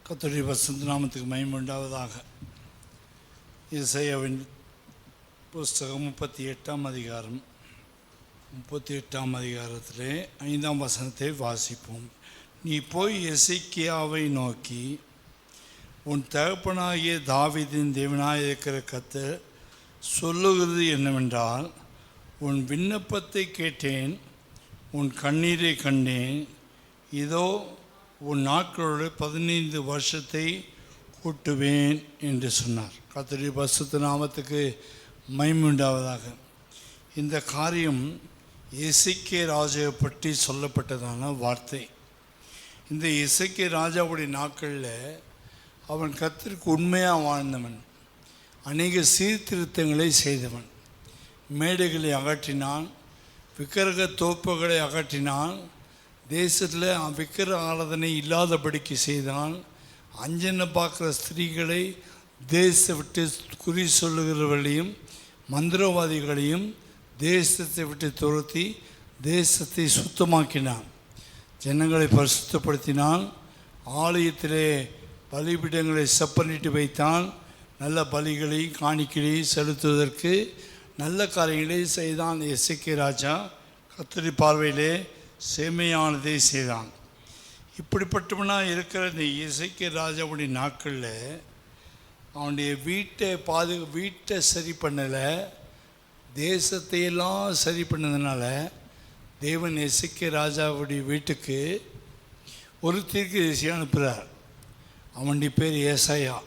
கர்த்தருடைய பரிசுத்த நாமத்துக்கு மகிமை உண்டாவதாக. எசேயாவின் புஸ்தகம் 38ஆம் அதிகாரத்திலே 5ஆம் வசனத்தை வாசிப்போம். நீ போய் எசேக்கியாவை நோக்கி, உன் தகப்பனாகிய தாவீதின் தேவனாய் இருக்கிற கர்த்தர் சொல்லுகிறது என்னவென்றால், உன் விண்ணப்பத்தை கேட்டேன், உன் கண்ணீரை கண்டேன். இதோ உன் நாட்களோடு 15 வருஷத்தை கூட்டுவேன் என்று சொன்னார். கர்த்தருடைய பரிசுத்த நாமத்துக்கு மகிமை உண்டாவதாக. இந்த காரியம் எசேக்கியா ராஜாவை பற்றி சொல்லப்பட்டதான வார்த்தை. இந்த எசேக்கியா ராஜாவுடைய நாட்களில் அவன் கர்த்தருக்கு உண்மையாக வாழ்ந்தவன், அநேக சீர்திருத்தங்களை செய்தவன். மேடைகளை அகற்றினான், விக்கிரக தோப்புகளை அகற்றினான், தேசத்தில் விக்கிர ஆராதனை இல்லாதபடிக்கு செய்தான். அஞ்சனை பார்க்குற ஸ்திரீகளை தேசத்தை விட்டு குறி சொல்லுகிறவர்களையும் மந்திரவாதிகளையும் தேசத்தை விட்டு துரத்தி தேசத்தை சுத்தமாக்கினான். ஜனங்களை பரிசுத்தப்படுத்தினான். ஆலயத்திலே பலிபீடங்களை செப்பனிட்டு வைத்தான். நல்ல பலிகளையும் காணிக்கைகளையும் செலுத்துவதற்கு நல்ல காரியங்களை செய்தான். எசேக்கியா ராஜா கர்த்தருடைய பார்வையிலே செம்மையானதை செய்தான். இப்படிப்பட்டவனாக இருக்கிற இந்த எசேக்கியா ராஜாவுடைய நாட்களில் அவனுடைய வீட்டை சரி பண்ணலை, தேசத்தையெல்லாம் சரி பண்ணதுனால தேவன் எசேக்கியா ராஜாவுடைய வீட்டுக்கு ஒரு தீர்க்கதரிசியை அனுப்புகிறார். அவனுடைய பேர் ஏசாயா.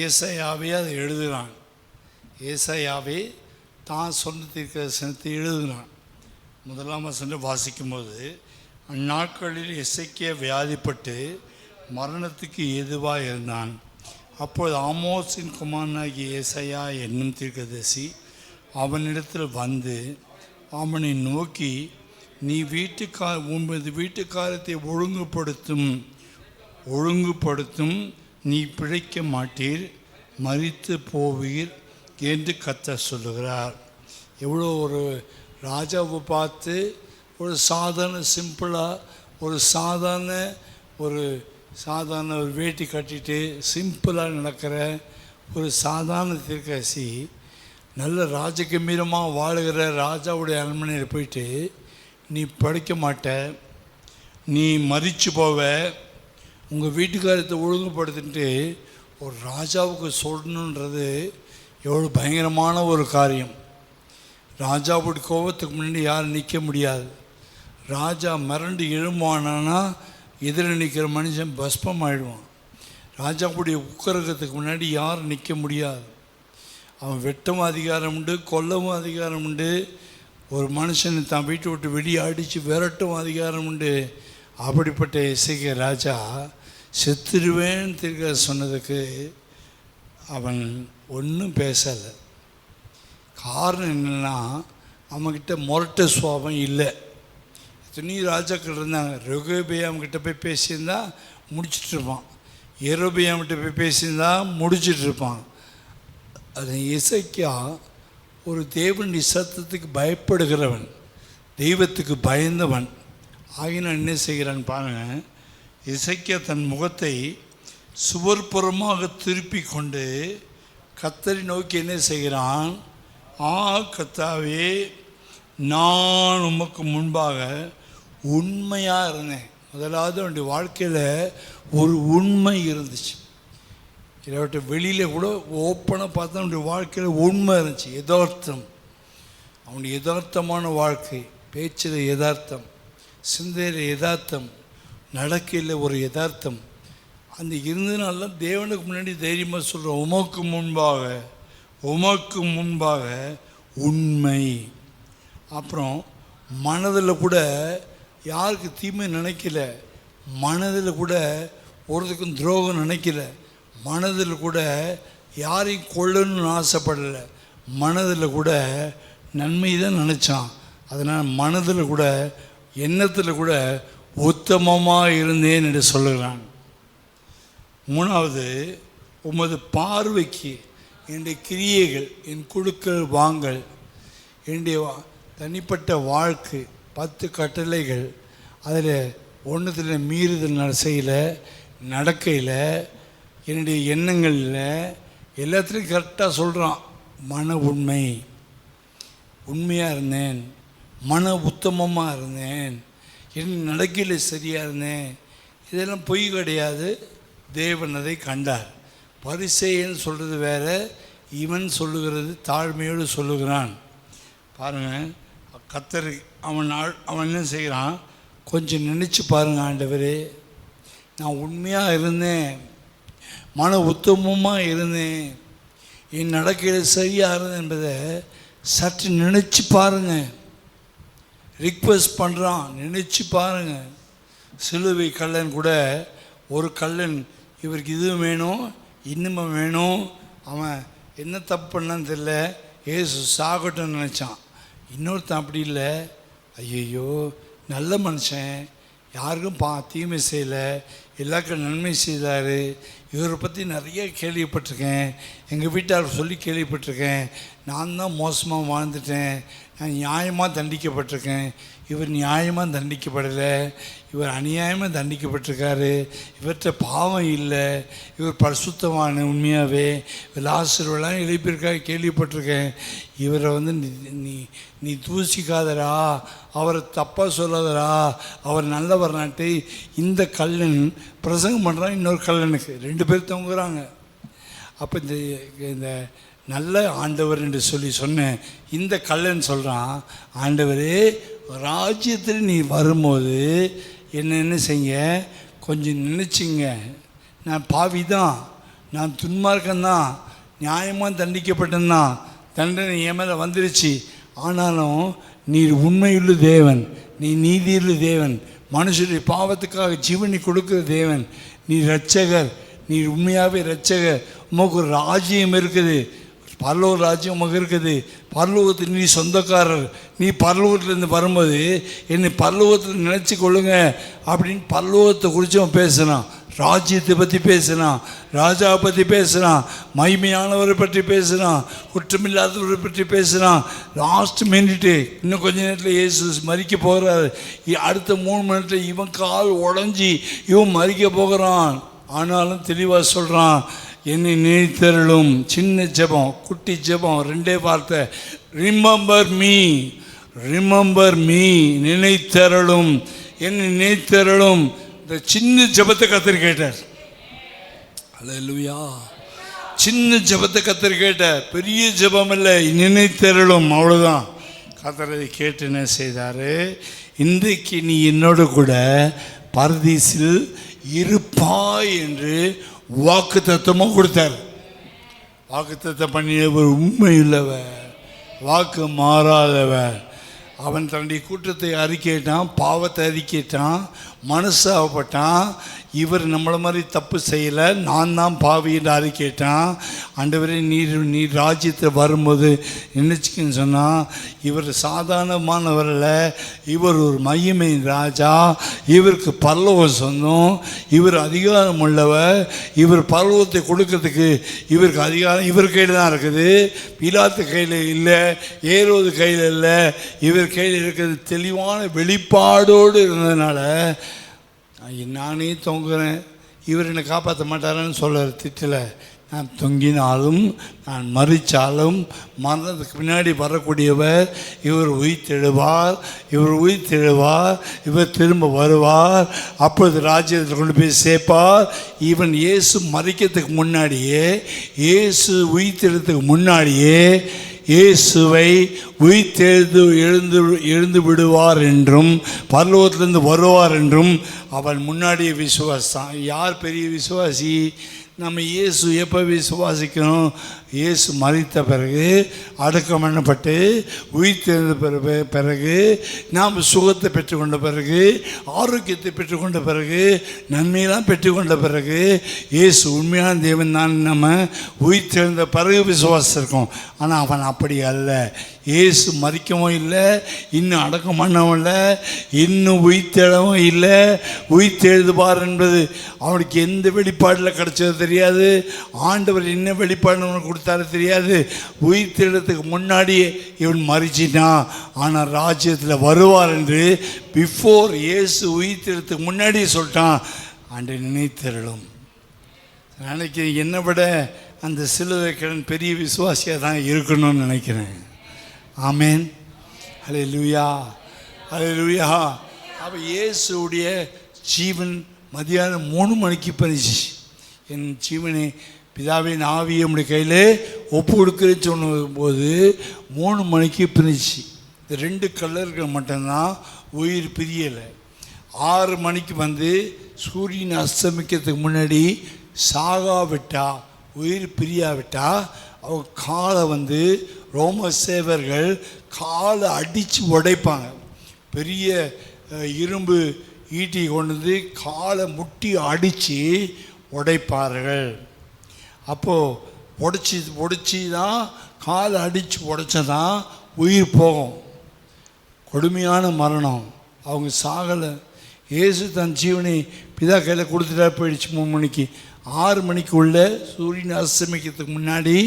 ஏசாயாவே அதை எழுதுகிறான். ஏசாயாவே தான் சொன்ன தீர்க்கதரிசனத்தை எழுதுகிறான். 1ஆம் வசனம் வாசிக்கும்போது, அந்நாட்களில் எசேக்கியா வியாதிப்பட்டு மரணத்துக்கு ஏதுவாக இருந்தான். அப்போது ஆமோஸின் குமாரனாகிய ஏசாயா என்னும் தீர்க்கதரிசி அவனிடத்தில் வந்து அவனை நோக்கி, நீ உமது வீட்டுக்காரத்தை ஒழுங்குபடுத்தும், நீ பிழைக்க மாட்டீர், மரித்து போவீர் என்று கர்த்தர் சொல்லுகிறார். எவ்வளோ ஒரு ராஜாவை பார்த்து ஒரு சாதாரண சிம்பிளாக ஒரு சாதாரண வேட்டி கட்டிட்டு சிம்பிளாக நடக்கிற ஒரு சாதாரண தீர்க்கதரிசி நல்ல ராஜகம்பீரமாக வாழுகிற ராஜாவுடைய அரண்மனையில் போயிட்டு, நீ படிக்க மாட்ட, நீ மரித்து போவ, உங்கள் வீட்டுக்காரத்தை ஒழுங்குபடுத்திட்டு ஒரு ராஜாவுக்கு சொல்லணுன்றது எவ்வளோ பயங்கரமான ஒரு காரியம். ராஜாவுடைய கோபத்துக்கு முன்னாடி யாரும் நிற்க முடியாது. ராஜா மிரண்டு எழும்புவானா எதிர நிற்கிற மனுஷன் பஸ்பம் ஆகிடுவான். ராஜாவுடைய உக்கரகத்துக்கு முன்னாடி யாரும் நிற்க முடியாது. அவன் வெட்டவும் அதிகாரம் உண்டு, கொல்லவும் அதிகாரம் உண்டு, ஒரு மனுஷனை தான் வீட்டை விட்டு வெளியே அடித்து விரட்டவும் அதிகாரம் உண்டு. அப்படிப்பட்ட எசேக்கியா ராஜா செத்துருவேன்னு திருக்க சொன்னதுக்கு அவன் ஒன்றும் பேசலை. காரணம் என்னென்னா, அவன்கிட்ட முரட்ட சுவாபம் இல்லை. எத்தனையோ ராஜாக்கள் இருந்தாங்க. ரெகொபெயாம்கிட்ட போய் பேசியிருந்தா முடிச்சிட்ருப்பான், யெரொபெயாம்கிட்ட போய் பேசியிருந்தா முடிச்சிட்ருப்பான். அது எசேக்கியா ஒரு தேவனுடைய சத்தத்துக்கு பயப்படுகிறவன், தெய்வத்துக்கு பயந்தவன். ஆகினால் என்ன செய்கிறான் பாருங்கள். எசேக்கியா தன் முகத்தை சுவர்புறமாக திருப்பி கொண்டு கர்த்தரை நோக்கி என்ன செய்கிறான், கர்த்தாவே, நான் உமக்கு முன்பாக உண்மையாக இருந்தேன். முதலாவது அவனுடைய வாழ்க்கையில் ஒரு உண்மை இருந்துச்சு. இல்லாட்ட வெளியில் கூட ஓப்பனாக பார்த்தா அவனுடைய வாழ்க்கையில் உண்மை இருந்துச்சு, யதார்த்தம். அவனுடைய யதார்த்தமான வாழ்க்கை, பேச்சில் யதார்த்தம், சிந்தையில் யதார்த்தம், நடக்கையில் ஒரு யதார்த்தம். அந்த இருந்ததுனால தேவனுக்கு முன்னாடி தைரியமாக சொல்கிறோம், உமக்கு முன்பாக உண்மை. அப்புறம் மனதில் கூட யாருக்கு தீமை நினைக்கல, மனதில் கூட ஒருத்தருக்கும் துரோகம் நினைக்கல, மனதில் கூட யாரையும் கொள்ளணும்னு ஆசைப்படலை, மனதில் கூட நன்மை தான் நினச்சான். அதனால் மனதில் கூட எண்ணத்தில் கூட உத்தமமாக இருந்தேன் என்று சொல்லுகிறான். 3வது, உமது பார்வைக்கு என்னுடைய கிரியைகள், என் கொடுக்கல் வாங்கல், என்னுடைய தனிப்பட்ட வாழ்க்கை, 10 கட்டளைகள், அதில் ஒன்றுத்தில் மீறுதல் செய்யலை, நடக்கையில், என்னுடைய எண்ணங்களில் எல்லாத்துலேயும் கரெக்டாக சொல்கிறான். மன உண்மை, உண்மையாக இருந்தேன், மன உத்தமமாக இருந்தேன், என் நடக்கையில் சரியாக இருந்தேன். இதெல்லாம் பொய் கிடையாது. தேவன் அதை கண்டார். பரிசேயன் சொல்கிறது வேற, இவன் சொல்லுகிறது தாழ்மையோடு சொல்லுகிறான். பாருங்கள், கர்த்தர் அவன் என்ன செய்கிறான், கொஞ்சம் நினச்சி பாருங்கள். ஆண்டவரே, நான் உண்மையாக இருந்தேன், மன உத்தமமாக இருந்தேன், என் நடக்கையில் சரியாக இருந்தேன் என்பதை சற்று நினச்சி பாருங்கள். ரிக்வெஸ்ட் பண்ணுறான், நினச்சி பாருங்கள். சிலுவை கள்ளன் கூட, ஒரு கள்ளன் இவருக்கு இதுவும் வேணும் இன்னமும் வேணும், அவன் என்ன தப்பு பண்ணான்னு தெரியல, ஏசு சாகட்டும்னு நினச்சான். இன்னொருத்தன் அப்படி இல்லை, ஐயோ நல்ல மனுஷன், யாருக்கும் தீமை செய்யலை, எல்லாருக்கும் நன்மை செய்தார், இவரை பற்றி நிறைய கேள்விப்பட்டிருக்கேன், எங்கள் வீட்டார் சொல்லி கேள்விப்பட்டிருக்கேன், நான் தான் மோசமாக வாழ்ந்துட்டேன், நான் நியாயமாக தண்டிக்கப்பட்டிருக்கேன், இவர் நியாயமாக தண்டிக்கப்படலை, இவர் அநியாயமாக தண்டிக்கப்பட்டிருக்காரு, இவர்கிட்ட பாவம் இல்லை, இவர் பரிசுத்தமான உண்மையாகவே, இவர் லாசருவெல்லாம் எழுப்பியிருக்காரு கேள்விப்பட்டிருக்கேன், இவரை நீ தூசிக்காதரா, அவரை தப்பாக சொல்லாதரா, அவர் நல்லவர் நாட்டு. இந்த கல்லன் பிரசங்கம் பண்ணுறான் இன்னொரு கல்லனுக்கு, 2 பேர் தொங்குறாங்க. அப்போ இந்த நல்ல ஆண்டவர் என்று சொன்னேன். இந்த கல்லன் சொல்கிறான், ஆண்டவரே ராஜ்யத்தில் நீ வரும்போது என்ன செய்ய, கொஞ்சம் நினச்சிங்க, நான் பாவி தான், நான் துன்மார்க்கந்தான், நியாயமாக தண்டிக்கப்பட்டேன்தான், தண்டனை என் மேலே வந்துருச்சு, ஆனாலும் நீர் உண்மையுள்ள தேவன், நீ நீதியுள்ள தேவன், மனுஷருடைய பாவத்துக்காக ஜீவனை கொடுக்குற தேவன், நீ இரட்சகர், நீ உண்மையாகவே இரட்சகர், உமக்கு ஒரு ராஜ்யம் இருக்குது, பரலோக ராஜ்யம் உமக்கு இருக்குது, பரலோகத்தில் நீ சொந்தக்காரர், நீ பரலோகத்திலேருந்து வரும்போது என்னை பரலோகத்தில் நினச்சி கொள்ளுங்க அப்படின்னு பரலோகத்தை குறித்து அவன் பேசுகிறான், ராஜ்யத்தை பற்றி பேசுகிறான், ராஜாவை பற்றி பேசுகிறான், மகிமையானவரை பற்றி பேசுகிறான், குற்றமில்லாதவரை பற்றி பேசுகிறான். லாஸ்ட் மினிட்டு, இன்னும் கொஞ்ச நேரத்தில் இயேசு மரிக்க போகிறார், அடுத்த 3 மினிட்டில் இவன் கால் உடஞ்சி இவன் மரிக்க போகிறான். ஆனாலும் தெளிவாக சொல்கிறான், என்னை நினைத்தருளும். சின்ன ஜெபம், குட்டி ஜெபம், 2 வார்த்தை, ரிமெம்பர் மீ, ரிமெம்பர் மீ, நினைத்தருளும், என்னை நினைத்தருளும். இந்த சின்ன ஜெபத்தை கர்த்தர் கேட்டார். அல்லேலூயா. சின்ன ஜெபத்தை கர்த்தர் கேட்டார், பெரிய ஜெபம் இல்லை, நினைத்தருளும், அவ்வளோதான். கர்த்தர் அதை கேட்டு என்ன செய்தார், இன்றைக்கு நீ என்னோடு கூட பரதீசில் இருப்பாய் என்று வாக்கு தத்துவமாக கொடுத்தார். வாக்கு தத்துவம் பண்ணியவர் உண்மையுள்ளவர், வாக்கு மாறாதவர். அவன் தன்னுடைய கூட்டத்தை அறிக்கையிட்டான், பாவத்தை அறிக்கையிட்டான், மனசாகப்பட்டான், இவர் நம்மளை மாதிரி தப்பு செய்யலை, நான் தான் பாவி என்று அறிக்கையிட்டான். ஆண்டவரே நீர் ராஜ்யத்தில் வரும்போது நினைச்சுக்கின்னு சொன்னால், இவர் சாதாரணமானவரில், இவர் ஒரு மகிமை ராஜா, இவருக்கு பரலோகம் சொந்தம், இவர் அதிகாரம் உள்ளவர், இவர் பரலோகத்தை கொடுக்கறதுக்கு இவருக்கு அதிகாரம் இவர் கையில் தான் இருக்குது, பிலாத்து கையில் இல்லை, ஏரோது கையில் இல்லை, இவர் கையில் இருக்கிறது. தெளிவான வெளிப்பாடோடு இருந்ததுனால நானே தொங்குறேன், இவர் என்னை காப்பாற்ற மாட்டாரன்னு சொல்ல திட்டலை. நான் தொங்கினாலும், நான் மறித்தாலும், மரணத்துக்கு பின்னாடி வரக்கூடியவர், இவர் உயிர்த்தெழுவார், இவர் உயிர்த்தெழுவார், இவர் திரும்ப வருவார், அப்பொழுது ராஜ்யத்தில் கொண்டு போய் சேர்ப்பார். இவன் இயேசு மறிக்கிறதுக்கு முன்னாடியே, இயேசு உயிர்த்தெழுறதுக்கு முன்னாடியே இயேசுவை எழுந்து விடுவார் என்றும் பரலோகத்திலிருந்து வருவார் என்றும் அவன் முன்னாடியே விசுவாசம். யார் பெரிய விசுவாசி? நம்ம இயேசு எப்போ விசுவாசிக்கணும்? இயேசு மரித்த பிறகு, அடக்கம் பண்ணப்பட்டு உயிர்த்தெழுந்த பிறகு, நாம் சுகத்தை பெற்றுக்கொண்ட பிறகு, ஆரோக்கியத்தை பெற்றுக்கொண்ட பிறகு, நன்மையெல்லாம் பெற்றுக்கொண்ட பிறகு, இயேசு உண்மையான தேவன் தான் நம்ம உயிர்த்தெழுந்த பிறகு விசுவாசிருக்கோம். ஆனால் அவன் அப்படி அல்ல. இயேசு மரிக்கவும் இல்லை, இன்னும் அடக்கம் பண்ணவும் இல்லை, இன்னும் உயிர்த்தெழவும் இல்லை. உயிர்த்தெழுதுபார் என்பது அவனுக்கு எந்த வெளிப்பாடில் கிடைச்சது தெரியாது. ஆண்டவர் என்ன வெளிப்பாடு அவனுக்கு கொடுத்தாரு தெரியாது. உயிர்த்தெழுறதுக்கு முன்னாடியே இவன் மரிச்சிட்டான். ஆனால் ராஜ்யத்தில் வருவார் என்று பிஃபோர் இயேசு உயிர்த்தெழுறதுக்கு முன்னாடியே சொல்லிட்டான். ஆண்டை நினைத்தருளும். நாளைக்கு என்னை விட அந்த சிலுவைக்கிழன் பெரிய விசுவாசியாக தான் இருக்கணும்னு நினைக்கிறேன். ஆமேன். ஹல்லேலூயா, ஹல்லேலூயா. அப்போ இயேசுடைய ஜீவன் மதியானம் 3 மணிக்கு பறிச்சு, என் ஜீவனை பிதாவின் ஆவியை நம்முடைய கையில் ஒப்பு கொடுக்குறேன்னு சொன்னபோது 3 மணிக்கு பிரிச்சு. இந்த 2 கல்லர்கள் மட்டும்தான் உயிர் பிரியலை. 6 மணிக்கு வந்து சூரியன் அஸ்தமிக்கிறதுக்கு முன்னாடி சாகாவிட்டா, உயிர் பிரியாவிட்டா, அவங்க காலை வந்து ரோம சேவர்கள் காலை அடித்து உடைப்பாங்க. பெரிய இரும்பு ஈட்டி கொண்டு வந்து காலை முட்டி அடித்து உடைப்பார்கள். அப்போது உடைச்சி தான் காலை அடித்து உடைச்சதான் உயிர் போகும். கொடுமையான மரணம். அவங்க சாகலை. இயேசு தன் ஜீவனை பிதா கையில் கொடுத்துட்டா போயிடுச்சு. 3 மணிக்கு. 6 மணிக்கு உள்ள சூரியன் அஸ்தமிக்கிறதுக்கு முன்னாடி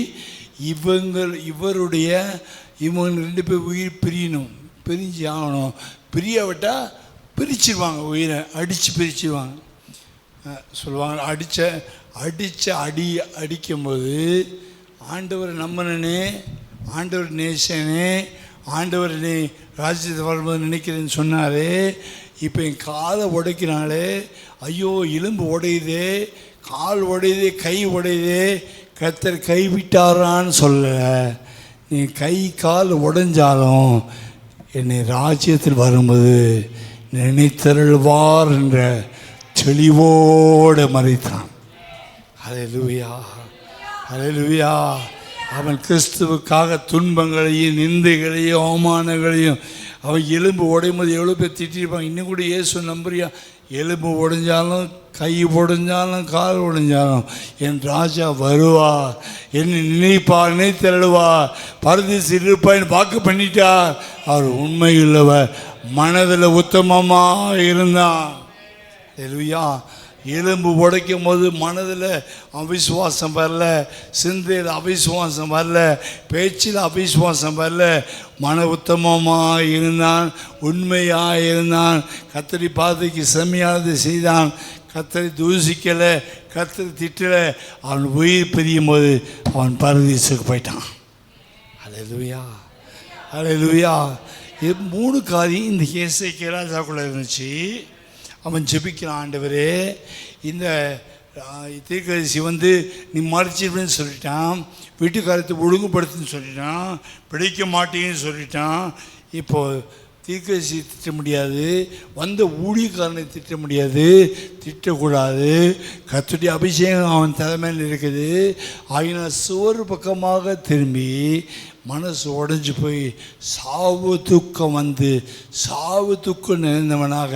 இவங்க 2 பேர் உயிர் பிரியணும், பிரிஞ்சு ஆகணும். பிரியாவிட்டால் பிரிச்சிருவாங்க, உயிரை அடித்து பிரிச்சிருவாங்க சொல்லுவாங்க. அடிக்கும்போது ஆண்டவர் நம்பனே, ஆண்டவர் நேசனே, ஆண்டவர் நீ ராஜ்யத்தை வரும்போது நினைக்கிறேன்னு சொன்னாரே. இப்போ என் காலை உடைக்கிறாங்களே, ஐயோ எலும்பு உடையுதே, கால் உடையுதே, கை உடையுதே, கர்த்தர் கைவிட்டாரான்னு சொல்லலை. நீ கை கால் உடைஞ்சாலும் என்னை ராஜ்யத்தில் வரும்போது நினைத்தருள்வார் என்ற தெளிவோடு மறைத்தான். ஹல்லேலூயா, ஹல்லேலூயா. அவன் கிறிஸ்துவுக்காக துன்பங்களையும் நிந்தைகளையும் அவமானங்களையும், அவன் எலும்பு உடையும்போது எவ்வளோ பேர் திட்டிருப்பாங்க. இன்னும் கூட இயேசு நம்புறியா? எலும்பு உடைஞ்சாலும், கை உடைஞ்சாலும், கால் உடைஞ்சாலும் என் ராஜா வருவார், என்னை நினைப்பார், நினைத்தருள்வார், பரதேசில் இருப்பான்னு வாக்கு பண்ணிட்டார். அவர் உண்மையுள்ளவர், மனதில் உத்தமமாக இருந்தான். ஹல்லேலூயா. எலும்பு உடைக்கும் போது மனதில் அவிசுவாசம் வரல, சிந்தையில் அவிசுவாசம் வரல, பேச்சில் அவிசுவாசம் வரல. மன உத்தமமாக இருந்தான், உண்மையாக இருந்தான். கர்த்தரை பாதைக்கு செம்மையானது செய்தான். கர்த்தரை தூசிக்கலை, கர்த்தரை திட்டலை. அவன் உயிர் பிரியும் போது அவன் பரதீசுக்கு போயிட்டான். ஹல்லேலூயா, ஹல்லேலூயா. இது 3 காரியம் இந்த எசேக்கியா ராஜாக்குள்ளே இருந்துச்சு. அவன் ஜெபிக்கிறான், ஆண்டவரே இந்த தீர்க்கதரிசி வந்து நீ மறைச்சிருவேன்னு சொல்லிட்டான், வீட்டுக்காரத்தை ஒழுங்குபடுத்துன்னு சொல்லிட்டான், பிடிக்க மாட்டேன்னு சொல்லிட்டான். இப்போது தீர்க்கதரிசி திட்ட முடியாது, வந்த ஊழியக்காரனை திட்ட முடியாது, திட்டக்கூடாது. கர்த்தருடைய அபிஷேகம் அவன் தலைமையில் இருக்குது. ஆகினால் சுவர் பக்கமாக திரும்பி மனசு உடைஞ்சு போய் சாவு துக்கம் வந்து சாவு துக்கம் நிறைந்தவனாக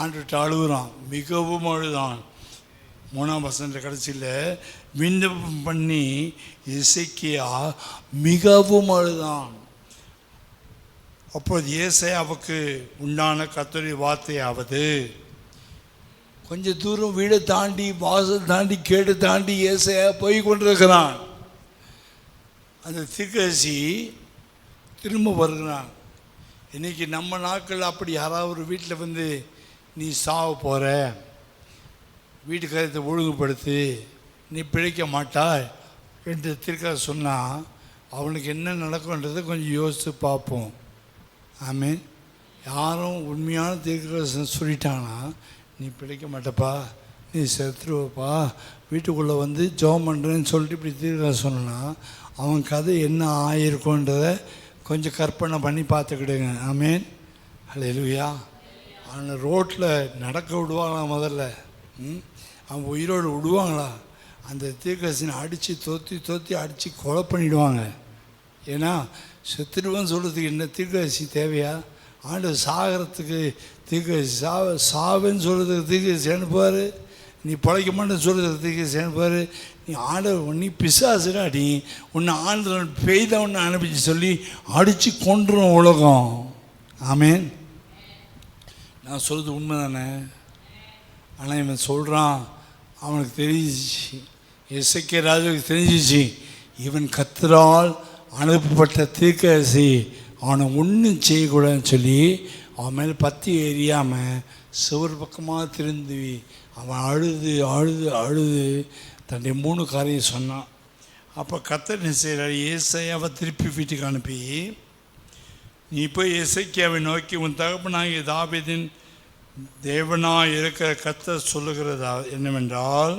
ஆண்டுட்டு அழுகுறான், மிகவும் அழுதான். 3ஆம் வசனத்தில் கடைசியில் விண்ணப்பம் பண்ணி எசேக்கியா மிகவும் அழுதான். அப்போது ஏசாயாவுக்கு உண்டான கர்த்தருடைய வார்த்தையாவது, கொஞ்சம் தூரம் வீடை தாண்டி, வாசல் தாண்டி, கேடு தாண்டி ஏசாயா போய் கொண்டிருக்கிறான். அந்த தீர்க்கதரிசி திரும்ப வருகிறான். இன்றைக்கி நம்ம நாட்கள் அப்படி யாராவது ஒரு வீட்டில் வந்து நீ சாவ போகிற, வீட்டுக்காரத்தை ஒழுங்குபடுத்து, நீ பிழைக்க மாட்டாய் என்று தீர்க்கதரிசி சொன்னால் அவனுக்கு என்ன நடக்கும்ன்றதை கொஞ்சம் யோசித்து பார்ப்போம். ஆமீன். யாரும் உண்மையான தீர்க்கதரிசனம் சொல்லிட்டாங்கன்னா நீ பிழைக்க மாட்டப்பா, நீ செத்துருவப்பா, வீட்டுக்குள்ளே வந்து ஜெபம் பண்ணுறேன்னு சொல்லிட்டு இப்படி தீர்க்கதரிசனம் சொன்னா அவன் கதை என்ன ஆகிருக்குன்றதை கொஞ்சம் கற்பனை பண்ணி பார்த்துக்கிடுங்க. ஆமீன். ஹல்லேலூயா. அவனை ரோட்டில் நடக்க விடுவாங்களா? முதல்ல அவன் உயிரோடு விடுவாங்களா? அந்த தீர்க்கதரிசனை அடித்து தோற்றி அடித்து கொலை பண்ணிவிடுவாங்க. ஏன்னா செத்துடுவான்னு சொல்கிறதுக்கு என்ன தீர்க்கதரிசி தேவையா? ஆண்டவர் சாகிறதுக்கு தீர்க்கதரிசி சாவேன்னு சொல்கிறதுக்கு தீர்க்கதரிசி அனுப்புவார், நீ பிழைக்க மாட்டேன்னு சொல்கிறதுக்கு தீர்க்கதரிசி அனுப்புவார். நீ ஆண்டவர் நீ பிசாசுடா, நீ உன்னை ஆண்டவர் பெய்த ஒன்று அனுப்பிச்சு சொல்லி அடித்து கொண்டுரும் உலகம். ஆமேன். நான் சொல்கிறது உண்மை தானே? ஆனால் இவன் சொல்கிறான், அவனுக்கு தெரிஞ்சிச்சு, எசேக்கியா ராஜாவுக்கு தெரிஞ்சிச்சு, இவன் கர்த்தரால் அனுப்பப்பட்ட தீர்க்கதரிசி, அவனை ஒன்றும் செய்யக்கூடாதுன்னு சொல்லி அவன் மேலே பற்றி எறியாமல் சுவர் பக்கமாக திரும்பி அவன் அழுது அழுது அழுது தன்னுடைய 3 காரியம் சொன்னான். அப்போ கர்த்தர் என்ன செய்கிறார், ஏசாயாவை திருப்பி வீட்டுக்கு அனுப்பி, நீ போய் எசேக்கியாவை நோக்கி, உன் தகப்பனாகிய தாவீதின் தேவனாய் இருக்கிற கர்த்தர் சொல்லுகிறதா என்னவென்றால்,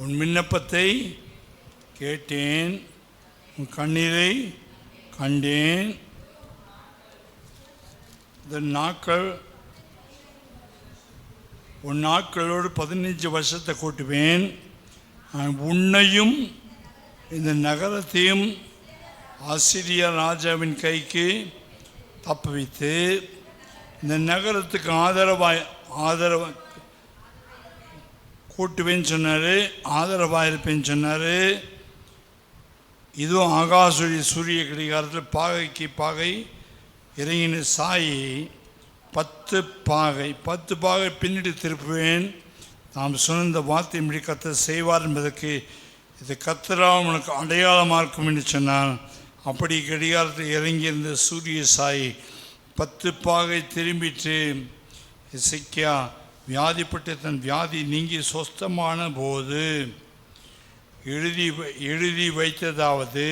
உன் விண்ணப்பத்தை கேட்டேன், உன் கண்ணீரை கண்டேன், உன் நாட்களோடு 15 வருஷத்தை கூட்டுவேன், உன்னையும் இந்த நகரத்தையும் ஆசிரியா ராஜாவின் கைக்கு தப்புவித்து இந்த நகரத்துக்கு ஆதரவாக கூட்டுவேன்னு சொன்னார், ஆதரவாக இருப்பேன்னு சொன்னார். இதுவும் ஆகாசுடைய சூரிய கடிகாரத்தில் பாகைக்கு பாகை இறங்கின சாயை 10 பாகை பின்னிட்டு திருப்புவேன். நாம் சொன்ன வார்த்தை இப்படி கர்த்தர் செய்வார் என்பதற்கு இது கர்த்தராக உனக்கு அடையாளமாக இருக்கும் என்று சொன்னான். அப்படி கடிகாரத்தில் இறங்கியிருந்த சூரிய சாயை 10 பாகை திரும்பிட்டு எசேக்கியா வியாதிப்பட்டு தன் வியாதி நீங்கி சொஸ்தமான போது எழுதி வைத்ததாவது,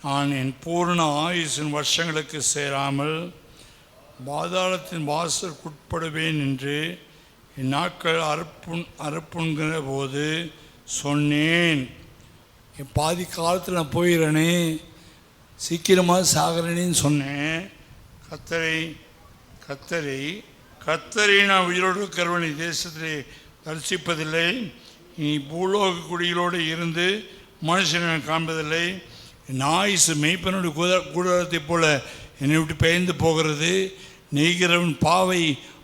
நான் என் பூர்ண ஆயுசின் வருஷங்களுக்கு சேராமல் பாதாளத்தின் வாசலுக்குட்படுவேன் என்று என் நாட்கள் அறுப்புண்கிற போது சொன்னேன். என் பாதி காலத்தில் நான் போயிடறேனே, சீக்கிரமாக சாகிறேன்னு சொன்னேன். கர்த்தரை நான் உயிரோடு இருக்கிறவனை தேசத்திலே தரிசிப்பதில்லை, நீ பூலோக குடிகளோடு இருந்து மனுஷனை காண்பதில்லை. என் ஆயுசு மெய்ப்பனுடைய கூடாரத்தை போல என்னை விட்டு பெயர்ந்து போகிறது. நெய்கிறவன் பாவை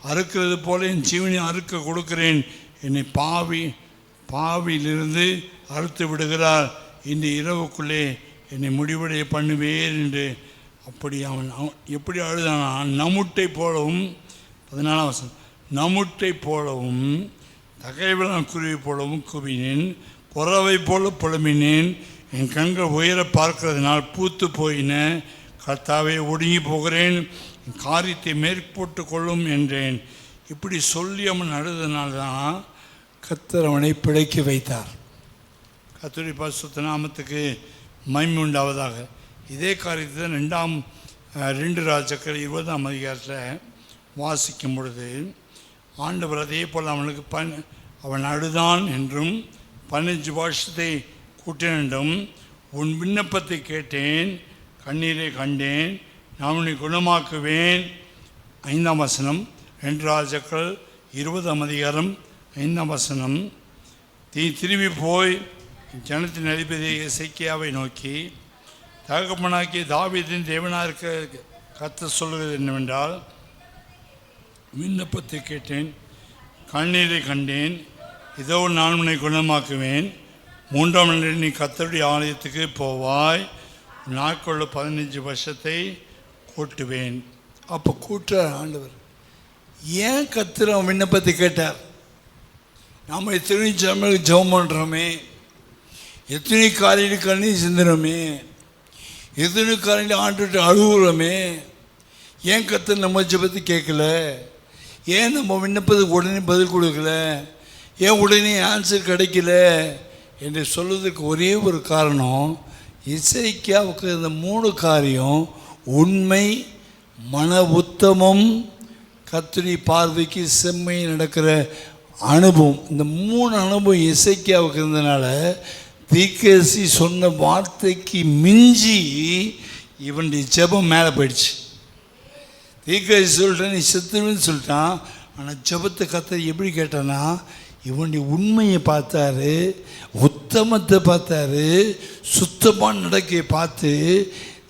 அறுக்கிறது போல என் ஜீவனை அறுக்க கொடுக்கிறேன். என்னை பாவியிலிருந்து அறுத்து விடுகிறார். இந்த இரவுக்குள்ளே என்னை முடிவடைய பண்ணுவேன் என்று அப்படி அவன் எப்படி அழுதானான், நமுட்டை போலவும் 14ஆம் வசனம், நமுட்டை போலவும் தகைவிலான குருவி போலவும் குவினேன், புறவை போல புலம்பினேன். என் கண்கள் உயர பார்க்கிறதுனால் பூத்து போயின. கர்த்தாவே ஒடுங்கி போகிறேன், என் காரியத்தை மேற்போட்டு கொள்ளும் என்றேன். இப்படி சொல்லி அவன் அழுதனால்தான் கர்த்தர் அவனை பிழைக்க வைத்தார். கர்த்தருடைய பரிசுத்த நாமத்துக்கு மகிமை உண்டாவதாக. இதே காரியத்தை 2 ராஜாக்கள் 20ஆம் அதிகாரத்தில் வாசிக்கும் பொழுது ஆண்டவர் அதே போல் அவனுக்கு அவன் அழுதான் என்றும் 15 வருஷத்தை கூட்டினேன் என்றும், உன் விண்ணப்பத்தை கேட்டேன், கண்ணீரை கண்டேன், நான் உன்னை குணமாக்குவேன். 5ஆம் வசனம், 2 ராஜாக்கள் 20ஆம் அதிகாரம் 5ஆம் வசனம். திரும்பி போய் ஜனத்தின் அதிபதி எசேக்கியாவை நோக்கி, தகப்பனாகிய தாவீதின் தேவனாக இருக்க கர்த்தர் சொல்கிறது என்னவென்றால், விண்ணப்பத்தை கேட்டேன், கண்ணீரை கண்டேன், இதோ நான் உன்னை குணமாக்குவேன். 3ஆம் நாளில் நீ கர்த்தருடைய ஆலயத்துக்கு போவாய், நாட்கொள்ள 15 வருஷத்தை கூட்டுவேன். அப்போ கூட்டுறார் ஆண்டவர். ஏன் கர்த்தர் அவன் விண்ணப்பத்தை கேட்டார்? நாம் எத்தனை ஜெபம் பண்ணுறோமே, எத்தனை காரியங்கள் கண்ணீர் சிந்துறோமே, எத்தனை காரியங்கள் ஆண்டுட்டு அழுகுறோமே, ஏன் கர்த்தர் நம்ம ஜெபத்தை கேட்கல? ஏன் நம்ம விண்ணப்பத்துக்கு உடனே பதில் கொடுக்கல? ஏன் உடனே ஆன்சர் கிடைக்கல என்று சொல்வதற்கு ஒரே ஒரு காரணம், எசேக்கியாவுக்கு இந்த 3 காரியம், உண்மை, மன உத்தமம், கர்த்தருடைய பார்வைக்கு செம்மை நடக்கிற அனுபவம். இந்த 3 அனுபவம் எசேக்கியாவுக்கு இருந்தனால தீர்க்கதரிசி சொன்ன வார்த்தைக்கு மிஞ்சி இவனுடைய ஜெபம் மேலே போயிடுச்சு. தீர்க்கதரிசி சொல்லிட்டேன், நீ செத்துருன்னு சொல்லிட்டான். ஆனால் ஜெபத்தை கர்த்தர் எப்படி கேட்டானா, இவனுடைய உண்மையை பார்த்தாரு, உத்தமத்தை பார்த்தாரு, சுத்தமாக நடக்கையை பார்த்து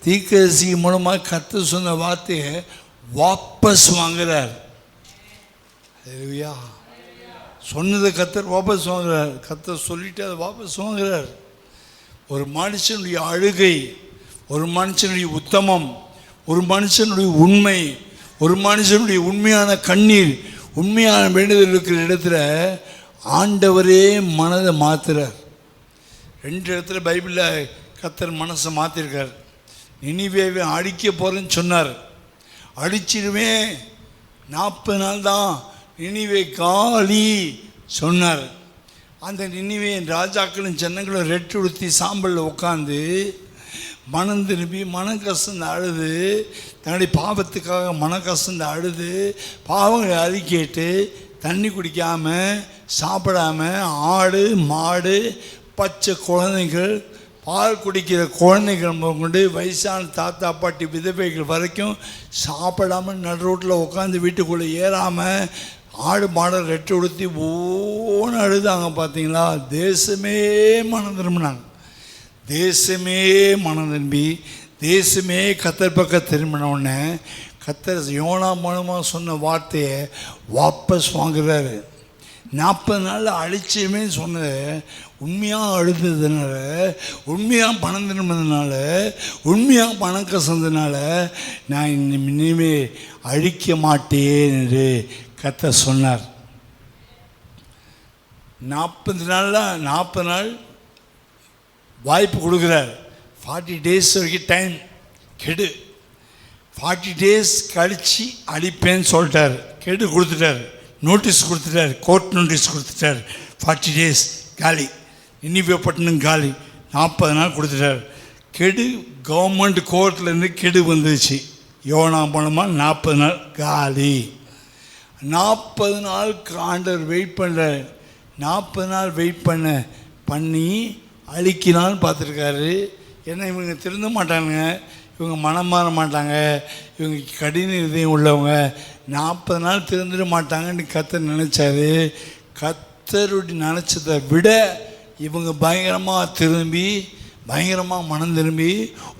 தீர்க்கதரிசி மூலமாக கர்த்தர் சொன்ன வார்த்தையை வாபஸ் வாங்குறார். சரியா? சொன்னதை கர்த்தர் வாபஸ் வாங்குறார். கர்த்தர் சொல்லிட்டு அதை வாபஸ் வாங்குறார். ஒரு மனுஷனுடைய அழுகை, ஒரு மனுஷனுடைய உத்தமம், ஒரு மனுஷனுடைய உண்மை, ஒரு மனுஷனுடைய உண்மையான கண்ணீர், உண்மையான வேண்டுதல் இருக்கிற இடத்துல ஆண்டவரே மனதை மாற்றுறார். 2 இடத்துல பைபிளில் கர்த்தர் மனசை மாற்றிருக்கார். நினிவேவை அழிக்க போகிறேன்னு சொன்னார், அடிச்சிடுவேன், 40 நாள் தான் நினிவே காலி சொன்னார். அந்த நினிவே ராஜாக்களும் ஜனங்களும் ரெட்டு உடுத்தி சாம்பலில் உட்காந்து மனம் திரும்பி மனம் கசந்து அழுது, தன்னுடைய பாவத்துக்காக மனம் கசந்து அழுது பாவங்களை அறிக்கைட்டு தண்ணி குடிக்காமல் சாப்பிடாமல் ஆடு மாடு பச்சை குழந்தைகள் பால் குடிக்கிற குழந்தைகள் கொண்டு வயசான தாத்தா பாட்டி விதவைகள் வரைக்கும் சாப்பிடாமல் நடு ரோட்டில் உட்காந்து வீட்டுக்குள்ளே ஏறாமல் ஆடு மாடை ரெட்டு உடுத்தி ஓன்னு அழுதாங்க. பார்த்தீங்களா? தேசமே மனம் திரும்பினாங்க. தேசமே மனம் திரும்பி தேசமே கத்தர் பக்கம் திரும்பினோடனே கத்தர் யோனா மூலமாக சொன்ன வார்த்தையை வாபஸ் வாங்குறாரு. 40 நாள் அழிச்சியுமே சொன்னது உண்மையாக அழுததுனால, உண்மையாக பணம் திரும்பினதுனால, உண்மையாக பணம் கசந்ததுனால நான் இனிமே அழிக்க மாட்டேன் என்று கர்த்தர் சொன்னார். 40 நாள் வாய்ப்பு கொடுக்குறார். 40 days வரைக்கும் டைம் கெடு. 40 days கழித்து அடிப்பேன்னு சொல்லிட்டார். கெடு கொடுத்துட்டார், நோட்டீஸ் கொடுத்துட்டார், கோர்ட் நோட்டீஸ் கொடுத்துட்டார். 40 days காலி, நினிவே பட்டணம் காலி. 40 நாள் கொடுத்துட்டார். கெடு கவர்மெண்ட் கோர்ட்லேருந்து கெடு வந்துச்சு. யோனா மூலமாக 40 நாள் காலி. 40 நாளுக்கு ஆண்டவர் வெயிட் பண்ணுறார். 40 நாள் வெயிட் பண்ணி அழிக்கினான்னு பார்த்துருக்காரு. ஏன்னா இவங்க திருந்த மாட்டாங்க, இவங்க மனம் மாற மாட்டாங்க, இவங்க கடின இதயம் உள்ளவங்க, 40 நாள் திருந்திட மாட்டாங்கன்னு கர்த்தர் நினச்சாரு. கர்த்தருடைய நினச்சதை விட இவங்க பயங்கரமாக திரும்பி, பயங்கரமாக மனம் திரும்பி,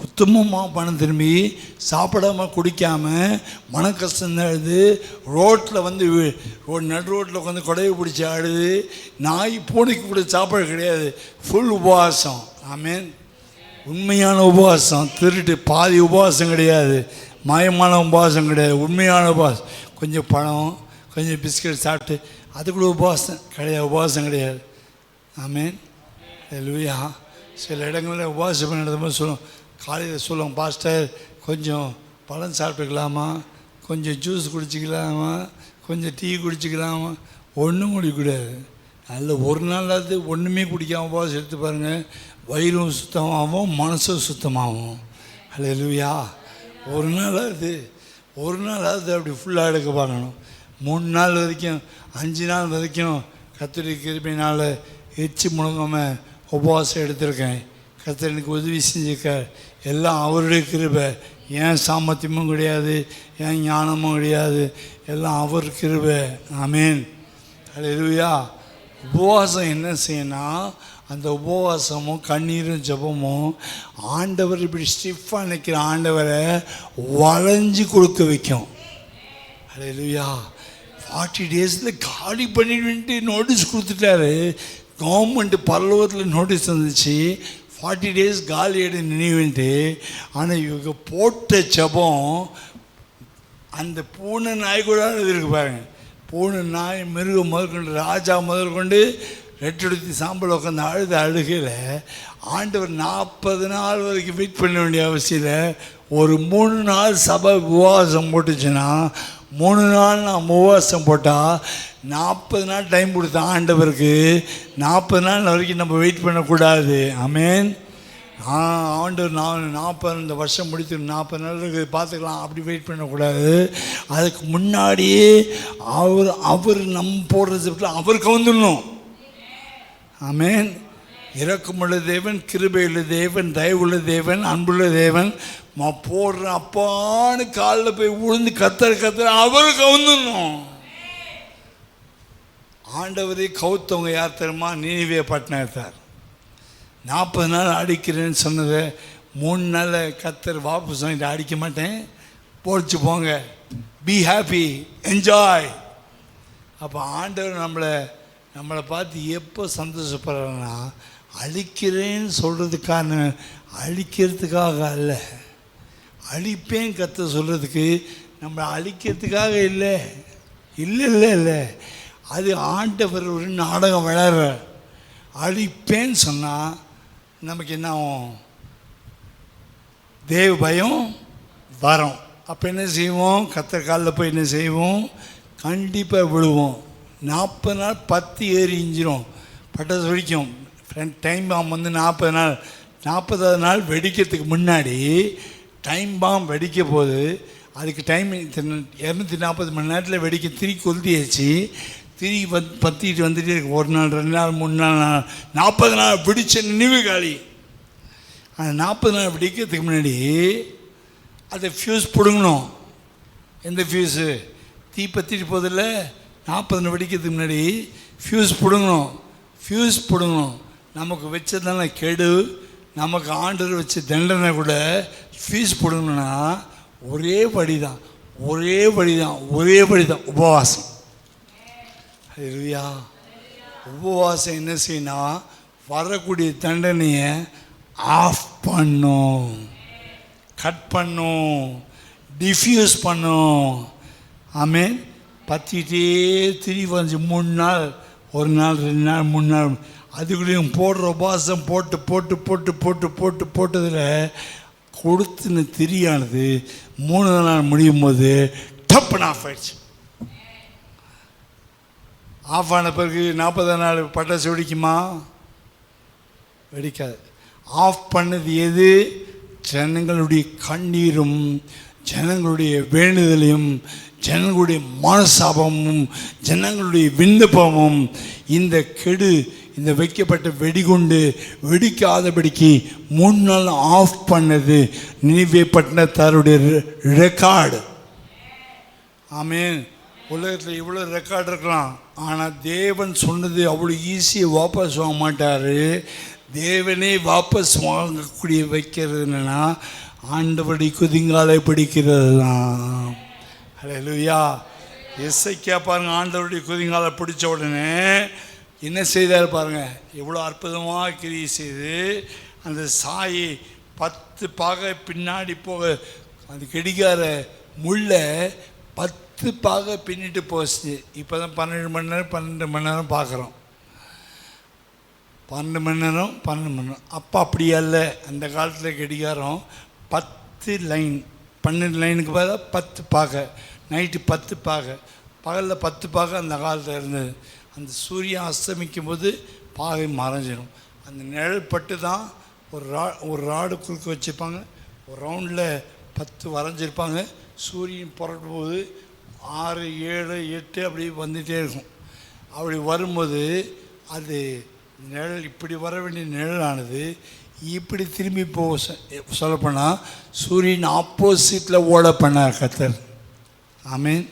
உத்தமமாக மனம் திரும்பி, சாப்பிடாமல் குடிக்காமல் மன கஷ்டம் அழுது, ரோட்டில் வந்து நடு ரோட்டில் உட்காந்து கொடையை பிடிச்சி ஆடுது. நாய் பூனைக்கு கூட சாப்பாடு கிடையாது. ஃபுல் உபவாசம். ஆமேன். உண்மையான உபவாசம். திருட்டு பாதி உபவாசம் கிடையாது, மாயமான உபவாசம் கிடையாது, உண்மையான உபவாசம். கொஞ்சம் பழம் கொஞ்சம் பிஸ்கட் சாப்பிட்டு அது கூட உபவாசம் கிடையாது, உபவாசம் கிடையாது. ஆமேன். லூயா. சில இடங்களில் உபவாசம் பண்ணுறது சொல்லுவோம். காலையில் சொல்லுவோம், பாஸ்டர் கொஞ்சம் பழம் சாப்பிட்டுக்கலாமா, கொஞ்சம் ஜூஸ் குடிச்சிக்கலாமா, கொஞ்சம் டீ குடிச்சிக்கலாமா. ஒன்றும் குடிக்கக்கூடாது. அதில் ஒரு நாளாவது ஒன்றுமே குடிக்காமல் உபவாசம் எடுத்து பாருங்கள். வயிறும் சுத்தமாகவும் மனசும் சுத்தமாகும். அல்லேலூயா. ஒரு நாளாவது அப்படி ஃபுல்லாக எடுக்க பார்க்கணும். 3 நாள் வரைக்கும் 5 நாள் வரைக்கும் கர்த்தருடைய கிருபையினால் எச்சி முழுங்காமல் உபவாசம் எடுத்திருக்கேன். கர்த்தர் எனக்கு உதவி செஞ்சுருக்கார். எல்லாம் அவருடைய கிருபை. ஏன் சாமர்த்தியமும் கிடையாது, ஏன் ஞானமும் கிடையாது, எல்லாம் அவர் கிருபை. ஆமேன். அல்லேலூயா. உபவாசம் என்ன செய்யணும்? அந்த உபவாசமும் கண்ணீரும் ஜெபமும் ஆண்டவர் இப்படி ஸ்டிஃபாக நிற்கிற ஆண்டவரை வளைஞ்சு கொடுக்க வைக்கும். அல்லேலூயா. 40 daysல காலி பண்ணிட்டு நோட்டீஸ் கொடுத்துட்டாரு. கவர்மெண்ட் பரலோகத்தில் நோட்டீஸ் வந்துச்சு, 40 days காலி எடு நினைவுன்ட்டு. ஆனால் இவங்க போட்ட ஜெபம் அந்த பூனை நாய் கூட இருக்கு பாருங்க. பூனை நாய் மிருகம் முதற்கொண்டு ராஜா முதற்கொண்டு ரெட்டெடுத்து சாம்பல் உட்காந்து அழுகையில் ஆண்டவர் 40 நாள் வரைக்கும் வெயிட் பண்ண வேண்டிய அவசியம் இல்லை. ஒரு 3 நாள் சபை உபவாசம் போட்டுச்சுன்னா, 3 நாள் நான் உபவாசம் போட்டால் 40 நாள் டைம் கொடுத்த ஆண்டவருக்கு 40 நாள் வரைக்கும் நம்ம வெயிட் பண்ணக்கூடாது. ஆமேன். ஆண்டவர் 40 இந்த வருஷம் முடித்து 40 நாளுக்கு பார்த்துக்கலாம் அப்படி வெயிட் பண்ணக்கூடாது. அதுக்கு முன்னாடியே அவர் நம்ம போடுறது அவருக்கு வந்துடணும். ஆமேன். இரக்கமுள்ள தேவன், கிருபையுள்ள தேவன், தயவுள்ள தேவன், அன்புள்ள தேவன். போடுற அப்பான்னு காலில் போய் விழுந்து கத்தர் அவருக்கு வந்துடணும். ஆண்டவரை கவுத்தவங்க யார் தெரியுமா? நினிவே பட்டணத்தார். 40 நாள் அடிக்கிறேன்னு சொன்னதை 3 நாளில் கத்தர் வாபஸ் வாங்கிட்டு அடிக்க மாட்டேன், போச்சு போங்க, பி ஹாப்பி, என்ஜாய். அப்போ ஆண்டவர் நம்மளை பார்த்து எப்போ சந்தோஷப்படுறேன்னா, அழிக்கிறேன்னு சொல்கிறதுக்கான, அழிக்கிறதுக்காக அல்ல, அழிப்பேன் கத்த சொல்கிறதுக்கு, நம்மளை அழிக்கிறதுக்காக இல்லை. அது ஆண்டவர் ஒரு நாடகம் விளையாடுற. அழிப்பேன்னு சொன்னால் நமக்கு என்ன ஆகும்? தேவ பயம் வரும். அப்போ என்ன செய்வோம்? கத்தர் காலில் போய் என்ன செய்வோம்? கண்டிப்பாக விழுவோம். 40 நாள் 10 ஏறி இஞ்சிரும், பட்டாசு வெடிக்கும். டைம் பாம் வந்து 40 நாள். 40வது நாள் வெடிக்கிறதுக்கு முன்னாடி டைம் பாம் வெடிக்க போது அதுக்கு டைம் 240 மணி நேரத்தில் வெடிக்க திரி கொளுத்தியாச்சு. திரி பற்றிட்டு வந்துட்டே இருக்கு. 1 நாள் 2 நாள் 3 நாள் 40 நாள் பிடிச்ச நினைவு காலி. அந்த 40 நாள் வெடிக்கிறதுக்கு முன்னாடி அதை ஃப்யூஸ் பிடுங்கணும். எந்த ஃப்யூஸு? தீ பற்றிட்டு போதில்ல, 40 நாள் வெடிக்கிறதுக்கு முன்னாடி ஃப்யூஸ் பிடுங்கணும். ஃப்யூஸ் பிடுங்கணும். நமக்கு வச்சதான கெடு, நமக்கு ஆண்டவர் வச்ச தண்டனை கூட ஃப்யூஸ் பிடுங்கணுன்னா ஒரே வழி தான், ஒரே வழி தான், ஒரே வழி தான், உபவாசம். இல்லையா? உபவாசம் என்ன செய்யணும்? வரக்கூடிய தண்டனையை ஆஃப் பண்ணும், கட் பண்ணும், டிஃப்யூஸ் பண்ணும். ஆமென். பற்றிக்கிட்டே திரும்பி வந்து 3 நாள், 1 நாள் 2 நாள் 3 நாள் அதுக்குள்ளேயும் போடுற உபவாசம் போட்டு போட்டு போட்டு போட்டு போட்டு போட்டதில் கொடுத்துன்னு திரியானது 3 நாள் முடியும் போது டப்புன்னு ஆஃப் ஆயிடுச்சு. ஆஃப் ஆன பிறகு 40 நாள் பட்டாசு வெடிக்குமா? வெடிக்காது. ஆஃப் பண்ணது எது? ஜனங்களுடைய கண்ணீரும் ஜனங்களுடைய வேண்டுதலையும் ஜனங்களுடைய மனசாபமும் ஜனங்களுடைய விண்ணப்பமும் இந்த கெடு, இந்த வைக்கப்பட்ட வெடிகுண்டு வெடிக்காதபடிக்கு 3 நாள் ஆஃப் பண்ணது நினிவே பட்டணத்தாருடைய ரெக்கார்டு. ஆமென். உலகத்தில் இவ்வளோ ரெக்கார்டு இருக்கலாம், ஆனால் தேவன் சொன்னது அவ்வளோ ஈஸியாக வாபஸ் வாங்க மாட்டார். தேவனே வாபஸ் வாங்கக்கூடிய வைக்கிறது என்னென்னா ஆண்டவருடைய குதிங்காலை பிடிக்கிறது தான். ஹல்லேலூயா. எசேக்கியா பாருங்க, ஆண்டவருடைய குதிங்காலை பிடிச்ச உடனே என்ன செய்தார் பாருங்க, எவ்வளோ அற்புதமாக கிரியை செய்து அந்த சாயை 10 பாகை பின்னாடி போக அந்த கெடிகார முள்ளை 10 பாகை பின்னிட்டு போச்சு. இப்போ தான் 12 மணி நேரம் பார்க்குறோம். 12 மணி நேரம் 12 மணி நேரம். அப்போ அப்படி அல்ல. அந்த காலத்தில் கெடிகாரம் 10 லைன், 12 லைனுக்கு பார்த்தா 10 பாகை, நைட்டு 10 பாகை, பகலில் 10 பாகை அந்த காலத்தில் இருந்தது. அந்த சூரியன் அஸ்தமிக்கும் போது பாகை மறைஞ்சிடும். அந்த நிழல் பட்டு தான் ஒரு ராடு குறுக்க வச்சுருப்பாங்க. ஒரு ரவுண்டில் 10 வரைஞ்சிருப்பாங்க. சூரியன் புரட்டும் போது 6 7 8 அப்படி வந்துகிட்டே இருக்கும். அப்படி வரும்போது அது நிழல் இப்படி வர வேண்டிய நிழலானது இப்படி திரும்பி போக சொல்லப்போனால் சூரியன் ஆப்போசிட்டில் ஓட பண்ணார் கர்த்தர். ஆமென்.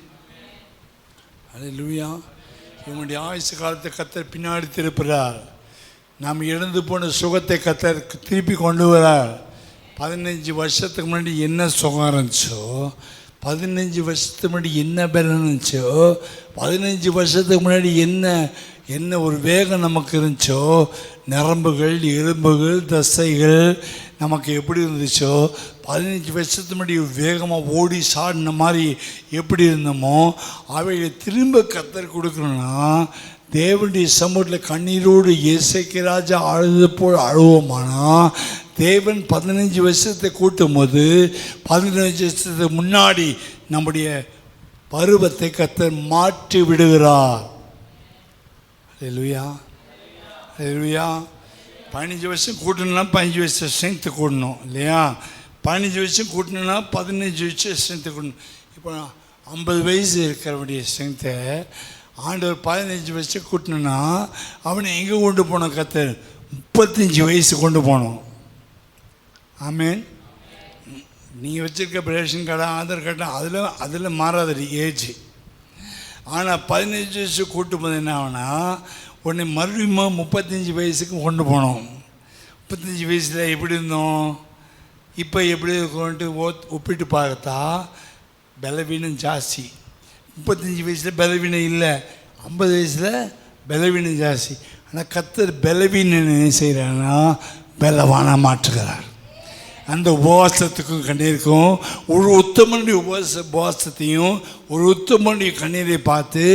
ஹல்லேலூயா. இவனுடைய ஆயுசு காலத்தை கர்த்தர் பின்னாடி திருப்புறார். நாம் இழந்து போன சுகத்தை கர்த்தர் திருப்பி கொண்டு வரார். 15 வருஷத்துக்கு முன்னாடி என்ன சுகம் இருந்துச்சோ, 15 வருஷத்துக்கு முன்னாடி என்ன பலன் இருந்துச்சோ, 15 வருஷத்துக்கு முன்னாடி என்ன ஒரு வேகம் நமக்கு இருந்துச்சோ, நரம்புகள் எலும்புகள் தசைகள் நமக்கு எப்படி இருந்துச்சோ, 15 வருஷத்துக்கு முன்னாடி வேகமாக ஓடி சாடின மாதிரி எப்படி இருந்தோமோ அவைகளை திரும்ப கர்த்தர் கொடுக்கணும்னா தேவனுடைய சமூகத்தில் கண்ணீரோடு எசேக்கியா ராஜா அழுது போல் அழுவோமானா தேவன் 15 வருஷத்தை கூட்டும் போது 15 வருஷத்துக்கு முன்னாடி நம்முடைய பருவத்தை கர்த்தர் மாற்றி விடுகிறார். ஹல்லேலூயா. ஹல்லேலூயா. 15 வருஷம் கூட்டணும்னா 15 வருஷம் ஸ்ட்ரென்த்து கூடணும் இல்லையா? 15 வருஷம் கூட்டணும்னா 15 வருஷம் ஸ்ட்ரென்த்து கூடணும். இப்போ 50 வயசு இருக்கிறவனுடைய ஸ்ட்ரென்த்தை ஆண்டவர் 15 வருஷம் கூட்டணும்னா அவனை எங்கே கொண்டு போனோம்? கர்த்தர் 35 வயசு கொண்டு போனோம். ஆமென். நீங்கள் வச்சுருக்க ரேஷன் கார்டு ஆதார் கார்டு அதில் மாறாதடி ஏஜ். ஆனால் 15 வருஷம் கூட்டும் போது என்ன ஆகுனா உடனே மறுபடியும் 35 வயசுக்கு கொண்டு போனோம். 35 வயசில் எப்படி இருந்தோம், இப்போ எப்படி இருக்கோன்ட்டு ஒப்பிட்டு பார்த்தா பலவீனம் ஜாஸ்தி. 35 வயசில் பலவீனம் இல்லை, 50 வயசில் பலவீனம் ஜாஸ்தி. ஆனால் கர்த்தர் பலவீனம் என்ன செய்கிறான்னா பலவான மாற்றுகிறார். அந்த உபவாசத்துக்கும் கண்ணீருக்கும் ஒரு உத்தமனுடைய உபவாசத்தையும் ஒரு உத்தமனுடைய கண்ணீரை பார்த்து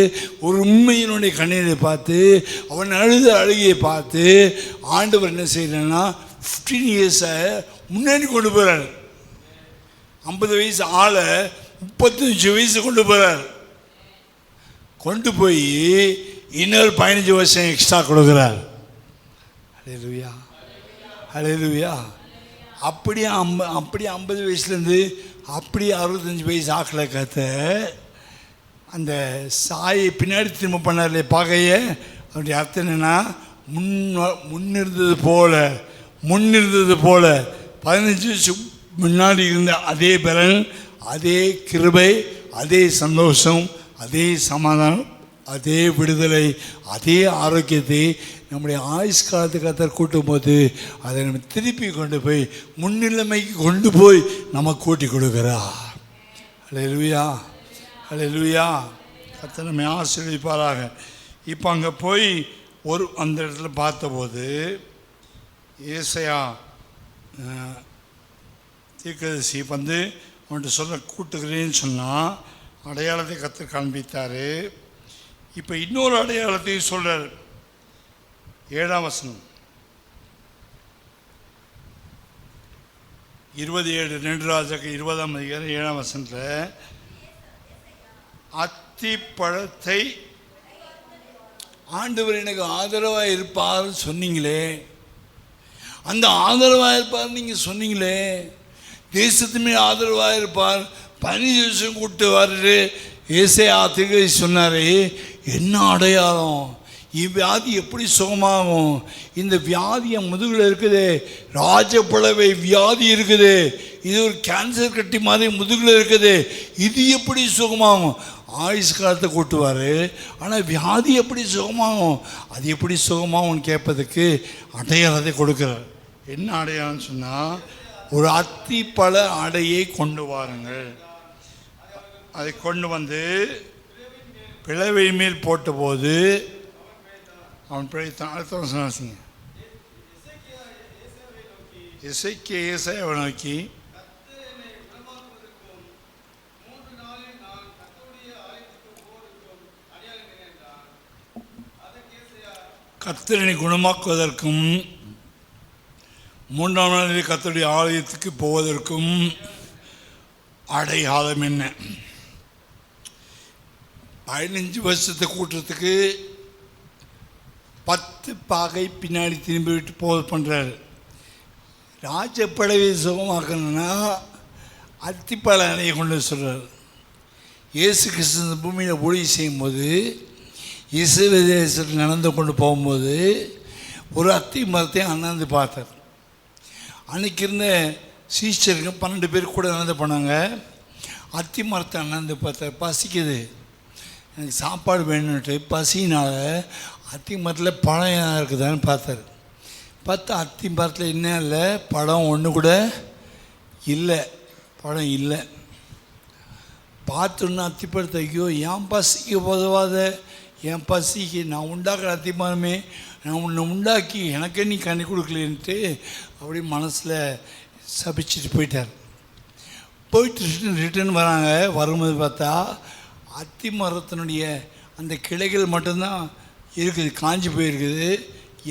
ஒரு உண்மையினுடைய கண்ணீரை பார்த்து அவன் அழுத அழுகையை பார்த்து ஆண்டவர் என்ன செய்யறேன்னா 15 இயர்ஸை முன்னாடி கொண்டு போகிறார். 50 வயசு ஆளை 35 வயசு கொண்டு போகிறார். கொண்டு போய் இன்னொரு 15 வருஷம் எக்ஸ்ட்ரா கொடுக்குறார். ஹல்லேலூயா, ஹல்லேலூயா. அப்படியே 50 வயசுலேருந்து அப்படியே 65 வயசு ஆக்கலை கத்த அந்த சாயை பின்னாடி திரும்ப பண்ணார்லே பாகைய. அவருடைய அர்த்தம் என்னென்னா, முன்னிருந்தது போல 15 வருஷம் முன்னாடி இருந்த அதே பலன், அதே கிருபை, அதே சந்தோஷம், அதே சமாதானம், அதே விடுதலை, அதே ஆரோக்கியத்தை நம்முடைய ஆயுஷ் காலத்துக்கு கத்தர் கூட்டும் போது அதை நம்ம திருப்பி கொண்டு போய் முன்னிலைமைக்கு கொண்டு போய் நம்ம கூட்டி கொடுக்குறார். ஹல்லேலூயா, ஹல்லேலூயா. கத்தர் நம்மை ஆசீர்வதிப்பாராக. இப்போ அங்கே போய் அந்த இடத்துல பார்த்தபோது ஏசாயா தீர்க்கதரிசி வந்து அவன்கிட்ட சொல்ல கூட்டுக்கிறேன்னு சொன்னால் அடையாளத்தை கத்தர் காண்பித்தார். இப்போ இன்னொரு அடையாளத்தையும் சொல்கிறார். 7ஆம் வசனம் 27 2 ராஜாக்கு 20ஆம் அதிகாரம் 7ஆம் வசனத்தில், அத்திப்பழத்தை ஆண்டவர் எனக்கு ஆதரவாக இருப்பார் சொன்னீங்களே, அந்த ஆதரவாக இருப்பார் நீங்கள் சொன்னீங்களே, தேசத்துமே ஆதரவாக இருப்பார், 15 வருஷம் கூட்டு வர்று ஏசாயா தீர்க்கதரிசி சொன்னார். என்ன அடையாளம்? இவ்வியாதி எப்படி சுகமாகும்? இந்த வியாதி என் முதுகில் இருக்குது, ராஜப்பழவை வியாதி இருக்குது, இது ஒரு கேன்சர் கட்டி மாதிரி முதுகில் இருக்குது, இது எப்படி சுகமாகும்? ஆயுஷ் காலத்தை கூட்டுவார், ஆனால் வியாதி எப்படி சுகமாகும்? அது எப்படி சுகமாகும்னு கேட்பதுக்கு அடையாளத்தை கொடுக்குறார். என்ன அடையாளம்னு சொன்னால், ஒரு அத்திப்பழ அடையை கொண்டு வாருங்கள். அதை கொண்டு வந்து பிளவை மேல் போட்டபோது அவன் பிழைத்தான். அடுத்த வருஷம் வாசிங்க. ஏசாயாவை நோக்கி, கர்த்தரை குணமாக்குவதற்கும் 3ஆம் நாளில் கர்த்தருடைய ஆலயத்துக்கு போவதற்கும் அடையாளம் என்ன? 15 வருஷத்தை கூட்டத்துக்கு 10 பாகை பின்னாடி திரும்பி விட்டு போது பண்ணுறாரு. ராஜப்படவை சுகமாக்கணும்னா அத்திப்பழ அணையை கொண்டு சொல்கிறார். இயேசு கிறிஸ்து பூமியில் ஊழியம் செய்யும்போது இஸ்ரவேல் தேசத்தில் நடந்து கொண்டு போகும்போது ஒரு அத்தி மரத்தை அண்ணாந்து பார்த்தார். அன்றைக்கி இருந்த சீஸ்டருக்கு 12 பேர் கூட நடந்து போனாங்க. அத்தி மரத்தை அண்ணாந்து பார்த்தார். பசிக்குது, எனக்கு சாப்பாடு வேணும்ட்டு பசினால் அத்தி மரத்தில் பழம் என்ன இருக்குதான்னு பார்த்தார். பார்த்தா அத்தி மரத்தில் என்ன இல்லை, பழம் ஒன்று கூட இல்லை, பழம் இல்லை. பார்த்தோன்னா அத்திப்பழத்தை, ஐயோ என் பசிக்கு உதவாத, என் பசிக்கு நான் உண்டாக்குற அத்தி மரமே, நான் உன்னை உண்டாக்கி எனக்கே நீ கனி கொடுக்கலன்ட்டு அப்படி மனசில் சபிச்சுட்டு போயிட்டார். போயிட்டு ரிட்டர்ன் வராங்க. வரும்போது பார்த்தா அத்தி மரத்தினுடைய அந்த கிளைகள் மட்டும்தான் இருக்குது, காஞ்சி போயிருக்குது.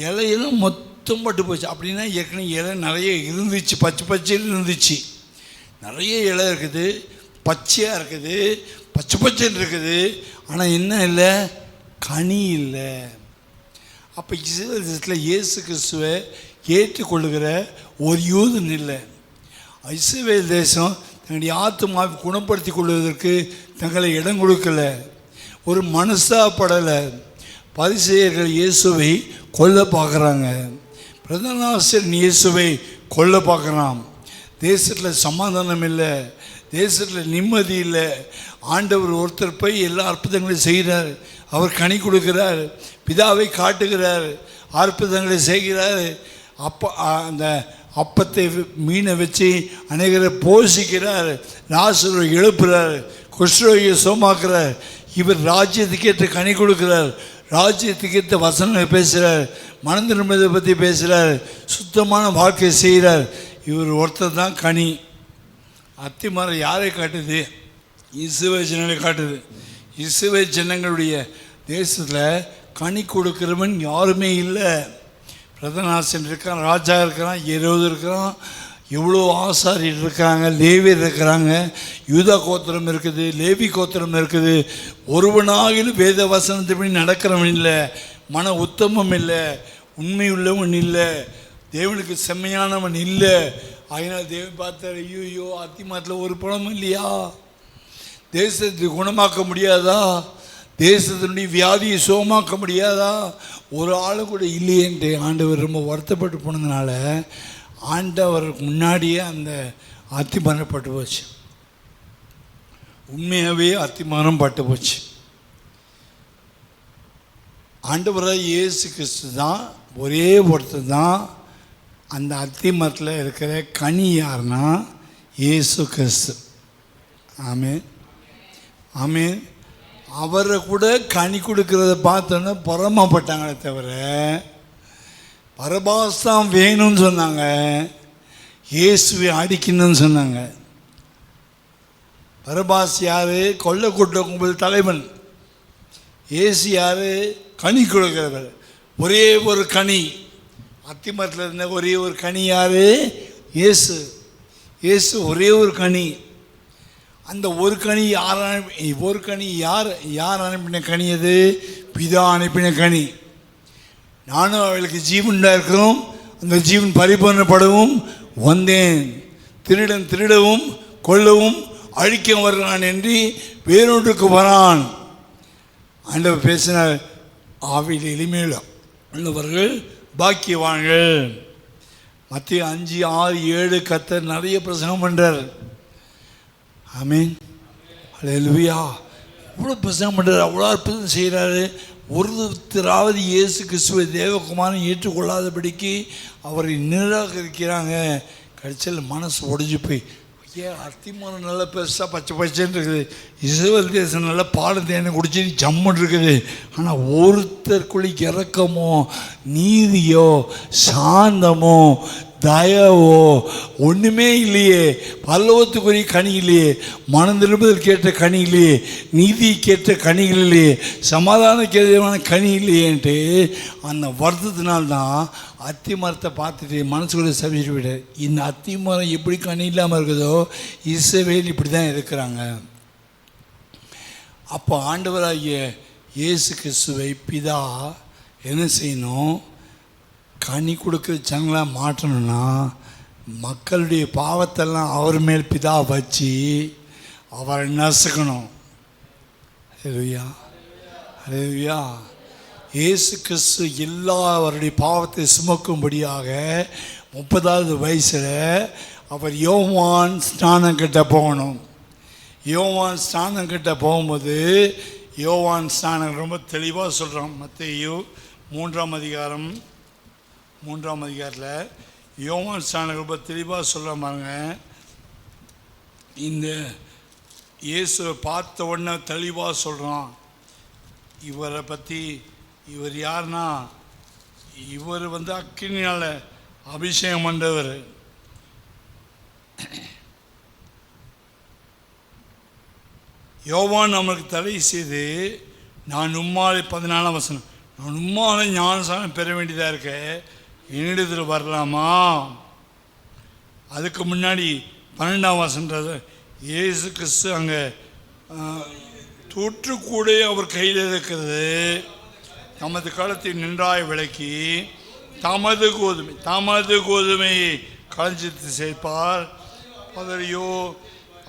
இலையெல்லாம் மொத்தம் பட்டு போச்சு. அப்படின்னா ஏற்கனவே இலை நிறைய இருந்துச்சு, பச்சை பச்சையில் இருந்துச்சு, நிறைய இலை இருக்குது, பச்சையாக இருக்குது, பச்சை பச்சைன்னு இருக்குது. ஆனால் என்ன இல்லை, கனி இல்லை. அப்போ இஸ்ரவேல் இயேசு கிறிஸ்துவை ஏற்றுக்கொள்ளுகிற ஒரு யூதன் இல்லை. இஸ்ரவேல் தேசம் தன்னுடைய ஆத்துமாவை குணப்படுத்தி கொள்வதற்கு தங்களை இடம் கொடுக்கல, ஒரு மனசாப்படலை. பரிசேயர்கள் இயேசுவை கொல்ல பார்க்குறாங்க, பிரதான ஆசிரியர் இயேசுவை கொல்ல பார்க்குறான். தேசத்தில் சமாதானம் இல்லை, தேசத்தில் நிம்மதி இல்லை. ஆண்டவர் ஒருத்தர் போய் எல்லா அற்புதங்களையும் செய்கிறார், அவர் கனி கொடுக்கிறார், பிதாவை காட்டுகிறார், அற்புதங்களை செய்கிறார். அந்த அப்பத்தை மீனை வச்சு அநேகரை போஷிக்கிறார், லாசரை எழுப்புகிறார், குஷ்ரோகியை சோமாக்குறார். இவர் ராஜ்யத்துக்கேற்ற கனி கொடுக்கிறார், ராஜ்யத்துக்கேற்ற வசனங்களை பேசுகிறார், மனது நிம்மதியை பற்றி பேசுகிறார், சுத்தமான வாழ்க்கை செய்கிறார். இவர் ஒருத்தர் தான் கனி. அத்தி மரம் யாரை காட்டுது? இஸ்ரவேல் ஜனங்களை காட்டுது. இஸ்ரவேல் ஜனங்களுடைய தேசத்தில் கனி கொடுக்கிறவன் யாருமே இல்லை. பிரதான ஆசிரியர் இருக்கான், ராஜா இருக்கிறான், 20 இருக்கிறான், எவ்வளோ ஆசாரியர் இருக்கிறாங்க, லேவியர் இருக்கிறாங்க, யூதா கோத்திரம் இருக்குது, லேவி கோத்திரம் இருக்குது. ஒருவனாகிலும் வேத வசனத்தின்படி நடக்கிறவன் இல்லை, மன உத்தமம் இல்லை, உண்மை உள்ளவன் இல்லை, தேவனுக்கு செம்மையானவன் இல்லை. அதனால் தேவன் பார்த்தார், ஐயோ அத்திமரத்தில் ஒரு பணமும் இல்லையா, தேசத்தை குணமாக்க முடியாதா, தேசத்தினுடைய வியாதியை சுகமாக்க முடியாதா, ஒரு ஆளு கூட இல்லையேன்ட்டு ஆண்டவர் ரொம்ப வருத்தப்பட்டு போனதுனால ஆண்டவருக்கு முன்னாடியே அந்த அத்திமரம் பட்டு போச்சு. உண்மையாகவே அத்திமரம் பட்டு போச்சு. ஆண்டவராக இயேசு கிறிஸ்து தான் ஒரே ஒருத்தர் தான். அந்த அத்திமரத்தில் இருக்கிற கனி யாருன்னா இயேசு கிறிஸ்து. ஆமென் ஆமென். அவரை கூட கனி கொடுக்கறத பார்த்தோன்னா பொறாமப்பட்டாங்களே தவிர, பரபாஸ் தான் வேணும்னு சொன்னாங்க, இயேசுவை அடிக்கணும்னு சொன்னாங்க. பரபாஸ் யார்? கொள்ளை கூட்ட கும்பல் தலைவன். இயேசு யார்? கனி கொடுக்கிறவர். ஒரே ஒரு கனி, அத்திமரத்தில் இருந்த ஒரே ஒரு கனி யார்? இயேசு. இயேசு ஒரே ஒரு கனி. அந்த ஒரு கனி யார் அனுப்பின கனி? அது பிதா அனுப்பின கனி. நானும் அவளுக்கு ஜீவன் இருக்கணும், அந்த ஜீவன் பரிபூர்ணப்படவும் வந்தேன். திருடன் திருடவும் கொல்லவும் அழிக்க வருகிறான் என்று வேறொன்றுக்கு வரான். ஆண்டவர் பேசினார், ஆவியில் எளிமையில் உள்ளவர்கள் பாக்கியவான்கள். மத்திய 5, 6, 7 கர்த்தர் நிறைய பிரசங்கம் பண்ணுறார். ஆமென் அல்லேலூயா. அவ்வளோ பிரசங்கம் பண்ணுறாரு, அவ்வளோ அற்புதம் செய்கிறாரு. ஒருத்தராவது இயேசு கிறிஸ்துவை தேவகுமாரன் ஏற்றுக்கொள்ளாதபடிக்கு அவரை நிராகரிக்கிறாங்க. கடைசியில் மனசு உடைஞ்சு போய், ஏன் அத்திமரம் நல்லா பெருசாக பச்சை பச்சைன்னு இருக்குது, இஸ்ரவேல் தேசம் நல்லா பால் தேனை குடிச்சு ஜம்முன்னு இருக்குது, ஆனால் ஒருத்தருக்குள்ளே இரக்கமோ நீதியோ சாந்தமோ தயவோ ஒன்றுமே இல்லையே, பல்லவத்துக்குரிய கனி இல்லையே, மனம் திரும்புதல் கேட்ட கனி இல்லையே, நீதி கேட்ட கனிகள் இல்லையே, சமாதானமான கனி இல்லையேன்ட்டு அந்த வருத்தத்தினால்தான் அத்தி மரத்தை பார்த்துட்டு மனசுக்குள்ளே சமைச்சு விட்டார். இந்த அத்தி மரம் எப்படி கனி இல்லாமல் இருக்குதோ இஸ்ரவேல் இப்படி தான் இருக்கிறாங்க. அப்போ ஆண்டவராகிய இயேசு கிறிஸ்துவை பிதா என்ன செய்யணும்? கனி கொடுக்குற ஜனங்களாக மாற்றணும்னா மக்களுடைய பாவத்தெல்லாம் அவர் மேல் பிதா வச்சு அவரை நசுக்கணும். அல்லேலூயா அல்லேலூயா. இயேசு கிறிஸ்து எல்லாருடைய பாவத்தை சுமக்கும்படியாக 30வது வயசில் அவர் யோவான் ஸ்நானம் கிட்ட போகணும். யோவான் ஸ்நானம் கிட்ட போகும்போது யோவான் ஸ்நானம் ரொம்ப தெளிவாக சொல்கிறான். மத்தேயு 3ஆம் அதிகாரத்தில் யோவான் ஸ்நானம் ரொம்ப தெளிவாக சொல்ல பாருங்க. இந்த இயேசுவை பார்த்த உடனே தெளிவாக சொல்கிறான். இவரை பற்றி, இவர் யாருன்னா, இவர் அக்கினியால் அபிஷேகம் பண்ணுறவர். யோவான் நம்மளுக்கு தடை செய்து, நான் உம்மாலை 14ஆம் வசனம், நான் உம்மாலை ஞானஸ்நானம் பெற வேண்டியதாக இருக்க என்னிடத்தில் வரலாமா? அதுக்கு முன்னாடி 12ஆம் வசனம்ன்றது இயேசு கிறிஸ்து அங்கே தூற்றுக்கூட அவர் கையில் இருக்கிறது, தமது காலத்தை நின்றாய் விளக்கி தமது கோதுமையை களஞ்சித்து சேர்ப்பார், பதறியோ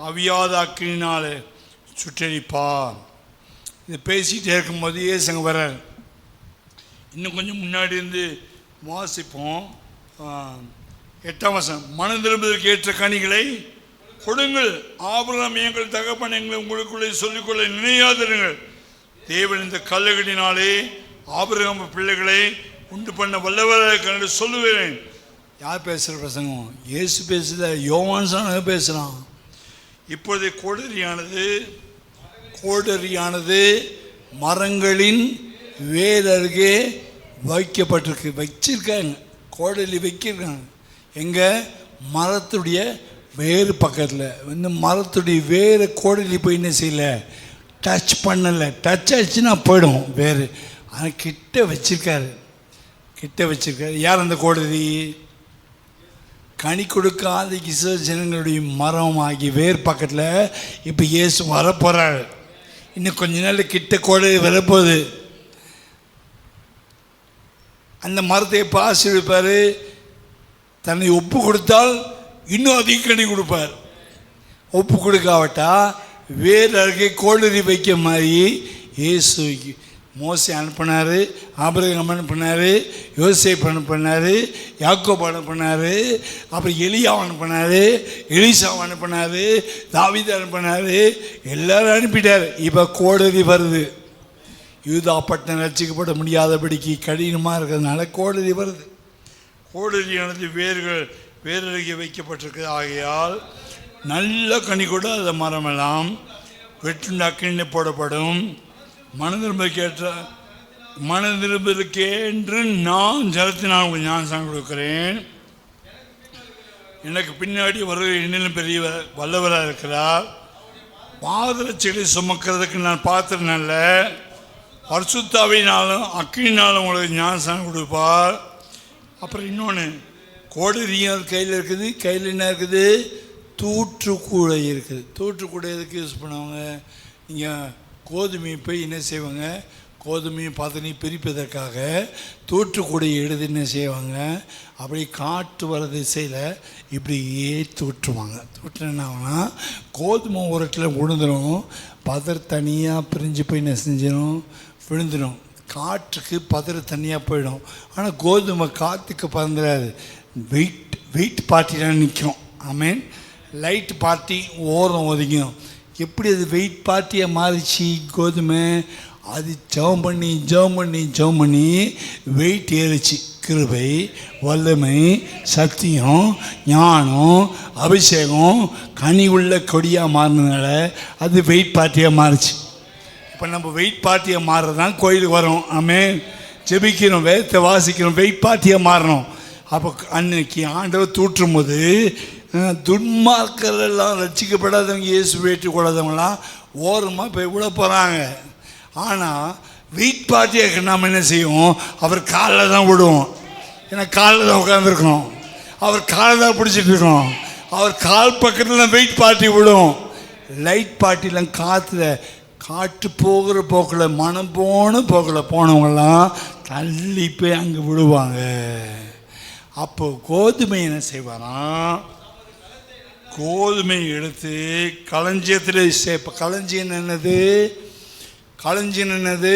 அவியாத அக்கினால் சுட்டரிப்பார். இது பேசிகிட்டே இருக்கும்போது ஏசுங்க வர்றார். இன்னும் கொஞ்சம் முன்னாடி இருந்து வாசிப்போம். 8ஆம் வசனம், மனம் திரும்புவதற்கு ஏற்ற கனிகளை கொடுங்கள், ஆபிரகாம் எங்கள் தகப்பன் எங்களை உங்களுக்குள்ளே சொல்லிக்கொள்ள நினையாதிருங்கள். தேவன் இந்த கல்லுகளினாலே ஆபிரகாம் பிள்ளைகளை உண்டு பண்ண வல்லவராக கண்டு சொல்லுவேன். யார் பேசுகிற பிரசங்கம்? இயேசு பேசுத, யோவான் சாணக பேசுகிறான். இப்பொழுது கோடரியானது மரங்களின் வேர் அருகே வச்சிருக்காங்க. கோடரி வைக்கிருக்காங்க எங்கே? மரத்துடைய வேறு பக்கத்தில். மரத்துடைய வேறு கோடரி போய் என்ன செய்யல, டச் பண்ணலை. டச் ஆச்சுன்னா போயிடும் வேறு. ஆனால் கிட்ட வச்சிருக்காரு. யார் அந்த கோடரி? கனி கொடுக்காத இஸ்ரவேல் ஜனங்களுடைய மரம் ஆகிய வேர் பக்கத்தில் இப்போ இயேசு வரப்போகிறார். இன்னும் கொஞ்ச நாள் கிட்ட கோடை வரப்போகுது. அந்த மரத்தை எப்போ ஆசீர்வதிப்பார்? தன்னை ஒப்பு கொடுத்தால் இன்னும் அதிக கனி கொடுப்பார். ஒப்பு கொடுக்காவிட்டா வேறு அருகே கோடரி வைக்க மாதிரி இயேசு மோசே அனுப்பினார், ஆபிரகாம் அனுப்பினார், யோசேப்பு அனுப்பினார், யாக்கோபு அனுப்பினார், அப்புறம் எலியாவை அனுப்பினார், எலிசாவை அனுப்பினார், தாவீதை அனுப்பினார், எல்லாரும் அனுப்பிட்டார். இப்போ கோடரி வருது. யூதா பட்டணம் ரட்சிக்கப்பட முடியாதபடிக்கு கடினமாக இருக்கிறதுனால கோடரி வருது. கோடரியானது வேரருகே வைக்கப்பட்டிருக்கு. ஆகையால் நல்ல கனி கூட அந்த மரமெல்லாம் வெட்டுண்டு அக்கினியில் போடப்படும். மனதிரும்பலுக்கென்று நான் ஜலத்தினால் உங்களுக்கு ஞானஸ்நானம் கொடுக்கிறேன். எனக்கு பின்னாடி வருகிற இன்னும் பெரிய வல்லவராக இருக்கிறார். பாதரட்சிகளை சுமக்கிறதுக்கு நான் பாத்திரம் நல்ல, பரிசுத்தாவினாலும் அக்கினினாலும் உங்களுக்கு ஞானஸ்நானம் கொடுப்பார். அப்புறம் இன்னொன்று, கோடரியும் கையில் இருக்குது. கையில் என்ன இருக்குது? தூற்றுக்கூடை இருக்குது. தூற்றுக்கூடை எதுக்கு யூஸ் பண்ணுவாங்க? நீங்கள் கோதுமையை போய் என்ன செய்வாங்க? கோதுமையும் பதனையும் பிரிப்பதற்காக தூற்றுக்கூடையை எடுத்து என்ன செய்வாங்க? அப்படி காற்று வர திசையில் இப்படியே தூற்றுவாங்க. தூற்றுனாங்கன்னா கோதுமை ஒரு இடத்துல விழுந்துடும், பதர் தனியாக பிரிஞ்சு போய் என்ன செஞ்சிடும்? விழுந்துடும். காற்றுக்கு பதர் தனியாக போயிடும். ஆனால் கோதுமை காற்றுக்கு பறந்துடாது. வெயிட் பார்ட்டிலாம் நிற்கும். ஆமீன். லைட் பார்ட்டி ஓரம் ஒதுங்கும். எப்படி அது வெயிட் பார்ட்டியாக மாறிச்சு கோதுமை? அது ஜெபம் பண்ணி வெயிட் ஏறிச்சு. கிருபை, வல்லமை, சத்தியம், ஞானம், அபிஷேகம் கனி உள்ள கொடியாக மாறினால அது வெயிட் பார்ட்டியாக மாறிச்சு. இப்போ நம்ம வெயிட் பார்ட்டியாக மாறுறதான் கோயிலுக்கு வரோம். ஆமீன். ஜெபிக்கிறோம், வேதத்தை வாசிக்கிறோம், வெயிட் பார்ட்டியாக மாறணும். அப்போ அன்னைக்கு ஆண்டவர் தூற்றும் போது துன்மார்க்கரெல்லாம் ரட்சிக்கப்படாதவங்க, இயேசு ஏற்றுக்கூடாதவங்களாம் ஓரமாக போய் விட போகிறாங்க. ஆனால் வெயிட் பார்ட்டியாக நாம் என்ன செய்வோம்? அவர் காலில் தான் விடுவோம். ஏன்னா காலில் தான் உட்காந்துருக்கோம், அவர் காலில் தான் பிடிச்சிட்டு இருக்கோம். அவர் கால் பக்கத்தில் தான் வெயிட் பார்ட்டி விடும். லைட் பார்ட்டிலாம் காற்று போகிற போக்கில், மனம் போன போக்கில் போனவங்களாம் தள்ளி போய் அங்கே விடுவாங்க. அப்போ கோதுமை என்ன செய்வாராம்? கோதுமை எடுத்து களஞ்சியத்தில் சேர்ப்ப. களஞ்சியம் என்னது?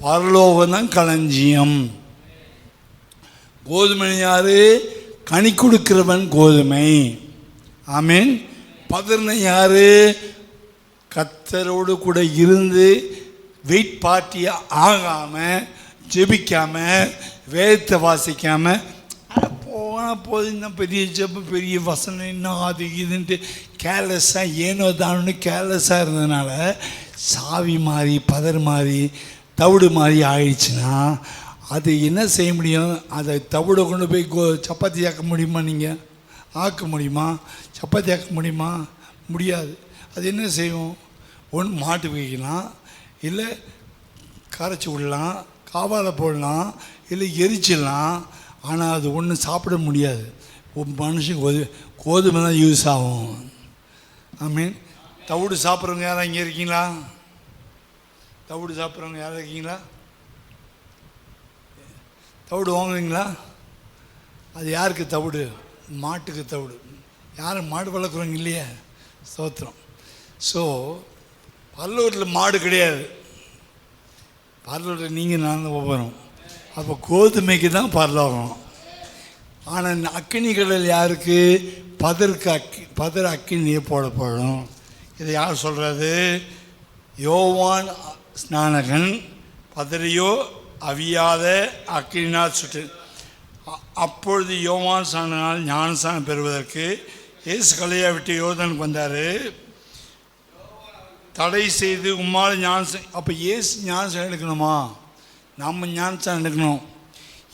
பரலோகம் தான் களஞ்சியம். கோதுமை யாரு? கனி கொடுக்கிறவன் கோதுமை. ஆமீன். பதர்னை யாரு? கர்த்தரோடு கூட இருந்து வெயிட் பார்ட்டியாக ஆகாமல், ஜெபிக்காமல், வேதத்தை வாசிக்காமல், போனால் போது இன்னும் பெரிய ஜெபம், பெரிய வசனம், இன்னும் அது இதுன்ட்டு கேர்லெஸ்ஸாக ஏனோ தானு கேர்லெஸ்ஸாக இருந்ததுனால சாவி மாறி, பதர் மாறி, தவிடு மாறி ஆயிடுச்சுன்னா அது என்ன செய்ய முடியும்? அதை தவிடை கொண்டு போய் சப்பாத்தி ஆக்க முடியுமா? நீங்கள் ஆக்க முடியுமா? சப்பாத்தி ஆக்க முடியுமா? முடியாது. அது என்ன செய்வோம்? ஒன்று மாட்டு வைக்கலாம், இல்லை கரைச்சி விடலாம், காவால் போடலாம், இல்லை எரிச்சிடலாம். ஆனால் அது ஒன்றும் சாப்பிட முடியாது. மனுஷன் கோதுமை தான் யூஸ் ஆகும். ஐ மீன், தவிடு சாப்பிட்றவங்க யாரும் இங்கே இருக்கீங்களா? தவிடு சாப்பிட்றவங்க யாரும் இருக்கீங்களா? தவிடு வாங்குவீங்களா? அது யாருக்கு தவிடு? மாட்டுக்கு தவிடு. யாரும் மாடு வளர்க்குறவங்க இல்லையே. ஸ்தோத்திரம். ஸோ பரலோகத்தில் மாடு கிடையாது. பரலோகத்தில் நீங்கள் நான் ஒவ்வொரும். அப்போ கோதுமைக்கு தான் பரலோகம். ஆனால் அக்கினிகளில் யாருக்கு? பதர் அக்கினியே போடப்படும். இதை யார் சொல்கிறது? யோவான் ஸ்நானகன் பதறியோ அவியாத அக்கினினால் சுட்டு. அப்பொழுது யோவான் ஸ்நானனால் ஞானஸ்நானம் பெறுவதற்கு இயேசு கலையா விட்டு யோர்தானுக்கு வந்தார். தடை செய்து உம்மால் ஞானஸ்நானம். அப்போ இயேசு ஞானஸ்நானம் எடுக்கணுமா? நம்ம ஞானஸ்நானம் எடுக்கணும்.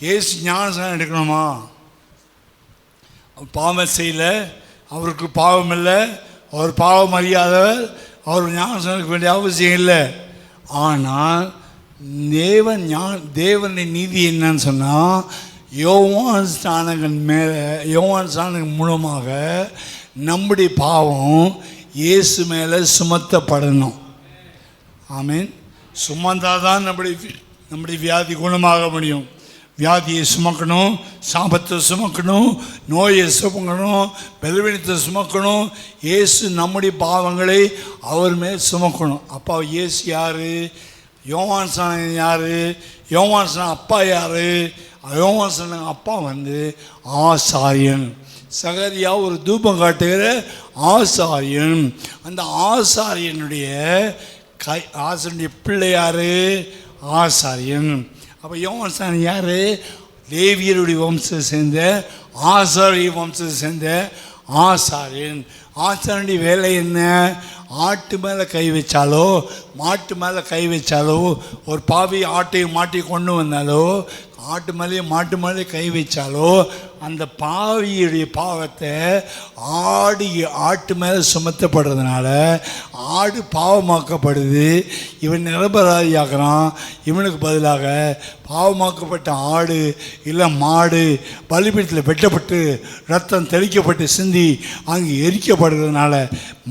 இயேசு ஞானஸ்நானம் எடுக்கணுமா? பாவம் செய்யல, அவருக்கு பாவம் இல்லை, அவர் பாவம் அறியாதவர், அவர் ஞானஸ்நானம் எடுக்க வேண்டிய அவசியம் இல்லை. ஆனால் தேவனுடைய நீதி என்னன்னு சொன்னால், யோவான் ஸ்நானகன் மூலமாக நம்முடைய பாவம் இயேசு மேலே சுமத்தப்படணும். ஆமீன். சுமந்தாதான் நம்முடைய வியாதி குணமாக முடியும். வியாதியை சுமக்கணும், சாபத்தை சுமக்கணும், நோயை சுமக்கணும், பலவீனத்தை சுமக்கணும். இயேசு நம்முடைய பாவங்களை அவர் மேல் சுமக்கணும். அப்பா இயேசு யார்? யோவான் ஸ்நானகன் யார்? யோவான் ஸ்நானகன் அப்பா யார்? யோவான் ஸ்நானகன் அப்பா ஆசாரியன். சகரியா ஒரு தூபம் காட்டுகிற ஆசாரியன். அந்த ஆசாரியனுடைய ஆசாரியனுடைய பிள்ளை யார்? ஆசாரியன். அப்போ யோவான் ஸ்நானகன் யார்? லேவியருடைய வம்சத்தை சேர்ந்த ஆசாரிய வம்சத்தை சேர்ந்த ஆசாரியன். ஆசாரியனுடைய வேலை என்ன? ஆட்டு மேலே கை வச்சாலோ, மாட்டு மேலே கை வச்சாலோ, ஒரு பாவி ஆட்டையும் மாட்டி கொண்டு வந்தாலோ, ஆட்டு மேலேயே மாட்டு மேலே கை வச்சாலோ, அந்த பாவியுடைய பாவத்தை ஆட்டு மேலே சுமத்தப்படுறதுனால ஆடு பாவமாக்கப்படுது. இவன் நிரபராதியாகிறான். இவனுக்கு பதிலாக பாவமாக்கப்பட்ட ஆடு இல்லை மாடு பலிபீடத்தில் வெட்டப்பட்டு ரத்தம் தெளிக்கப்பட்டு சிந்தி அங்கே எரிக்கப்படுறதுனால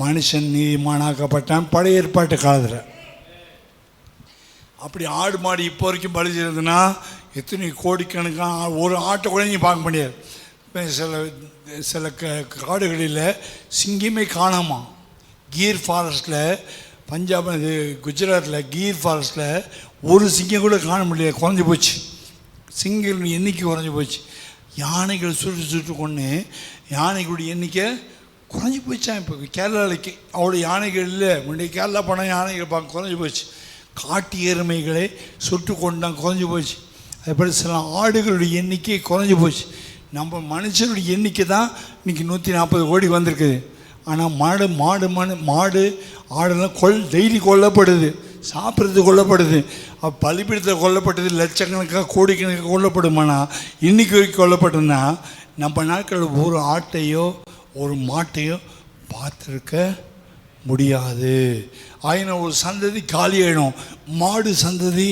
மனுஷன் நீதிமானாக்கப்பட்டான். பழைய ஏற்பாட்டு காலத்தில் அப்படி ஆடு மாடு இப்போ வரைக்கும் பலி செய்யறதுன்னா எத்தனை கோடிக்கணக்கான ஒரு ஆட்டை கூட நீங்கள் பார்க்க முடியாது. சில காடுகளில் சிங்கமே காணாமா. கீர் ஃபாரஸ்ட்டில், பஞ்சாப் குஜராத்தில் கீர் ஃபாரஸ்ட்டில் ஒரு சிங்கம் கூட காண முடியல. குறைஞ்சி போச்சு. சிங்கங்கள் எண்ணிக்கை குறைஞ்சி போச்சு. யானைகள் சுட்டு கொண்டு யானைகளுடைய எண்ணிக்கை குறைஞ்சி போச்சான். இப்போ கேரளாவுக்கு அவ்வளோ யானைகள் இல்லை. முன்னாடி கேரளா போனால் யானைகள் பார்க்க குறைஞ்சி போச்சு. காட்டு எருமைகளை சுட்டு கொண்டாங்க, குறைஞ்சி போச்சு. அதுபோல் சில ஆடுகளுடைய எண்ணிக்கை குறைஞ்சி போச்சு. நம்ம மனுஷனுடைய எண்ணிக்கை தான் இன்றைக்கி 140 கோடி வந்திருக்குது. ஆனால் மாடு ஆடெல்லாம் டெய்லி கொல்லப்படுது, சாப்பிட்றது கொல்லப்படுது. பலிபீடத்தில் கொல்லப்பட்டது லட்சக்கணக்காக கோடிக்கணக்காக கொல்லப்படுமானா இன்றைக்கி வரைக்கும் கொல்லப்பட்டதுன்னா நம்ம நாட்களில் ஒரு ஆட்டையோ ஒரு மாட்டையோ பார்த்துருக்க முடியாது. ஆயினும் ஒரு சந்ததி காலியாயிடும். மாடு சந்ததி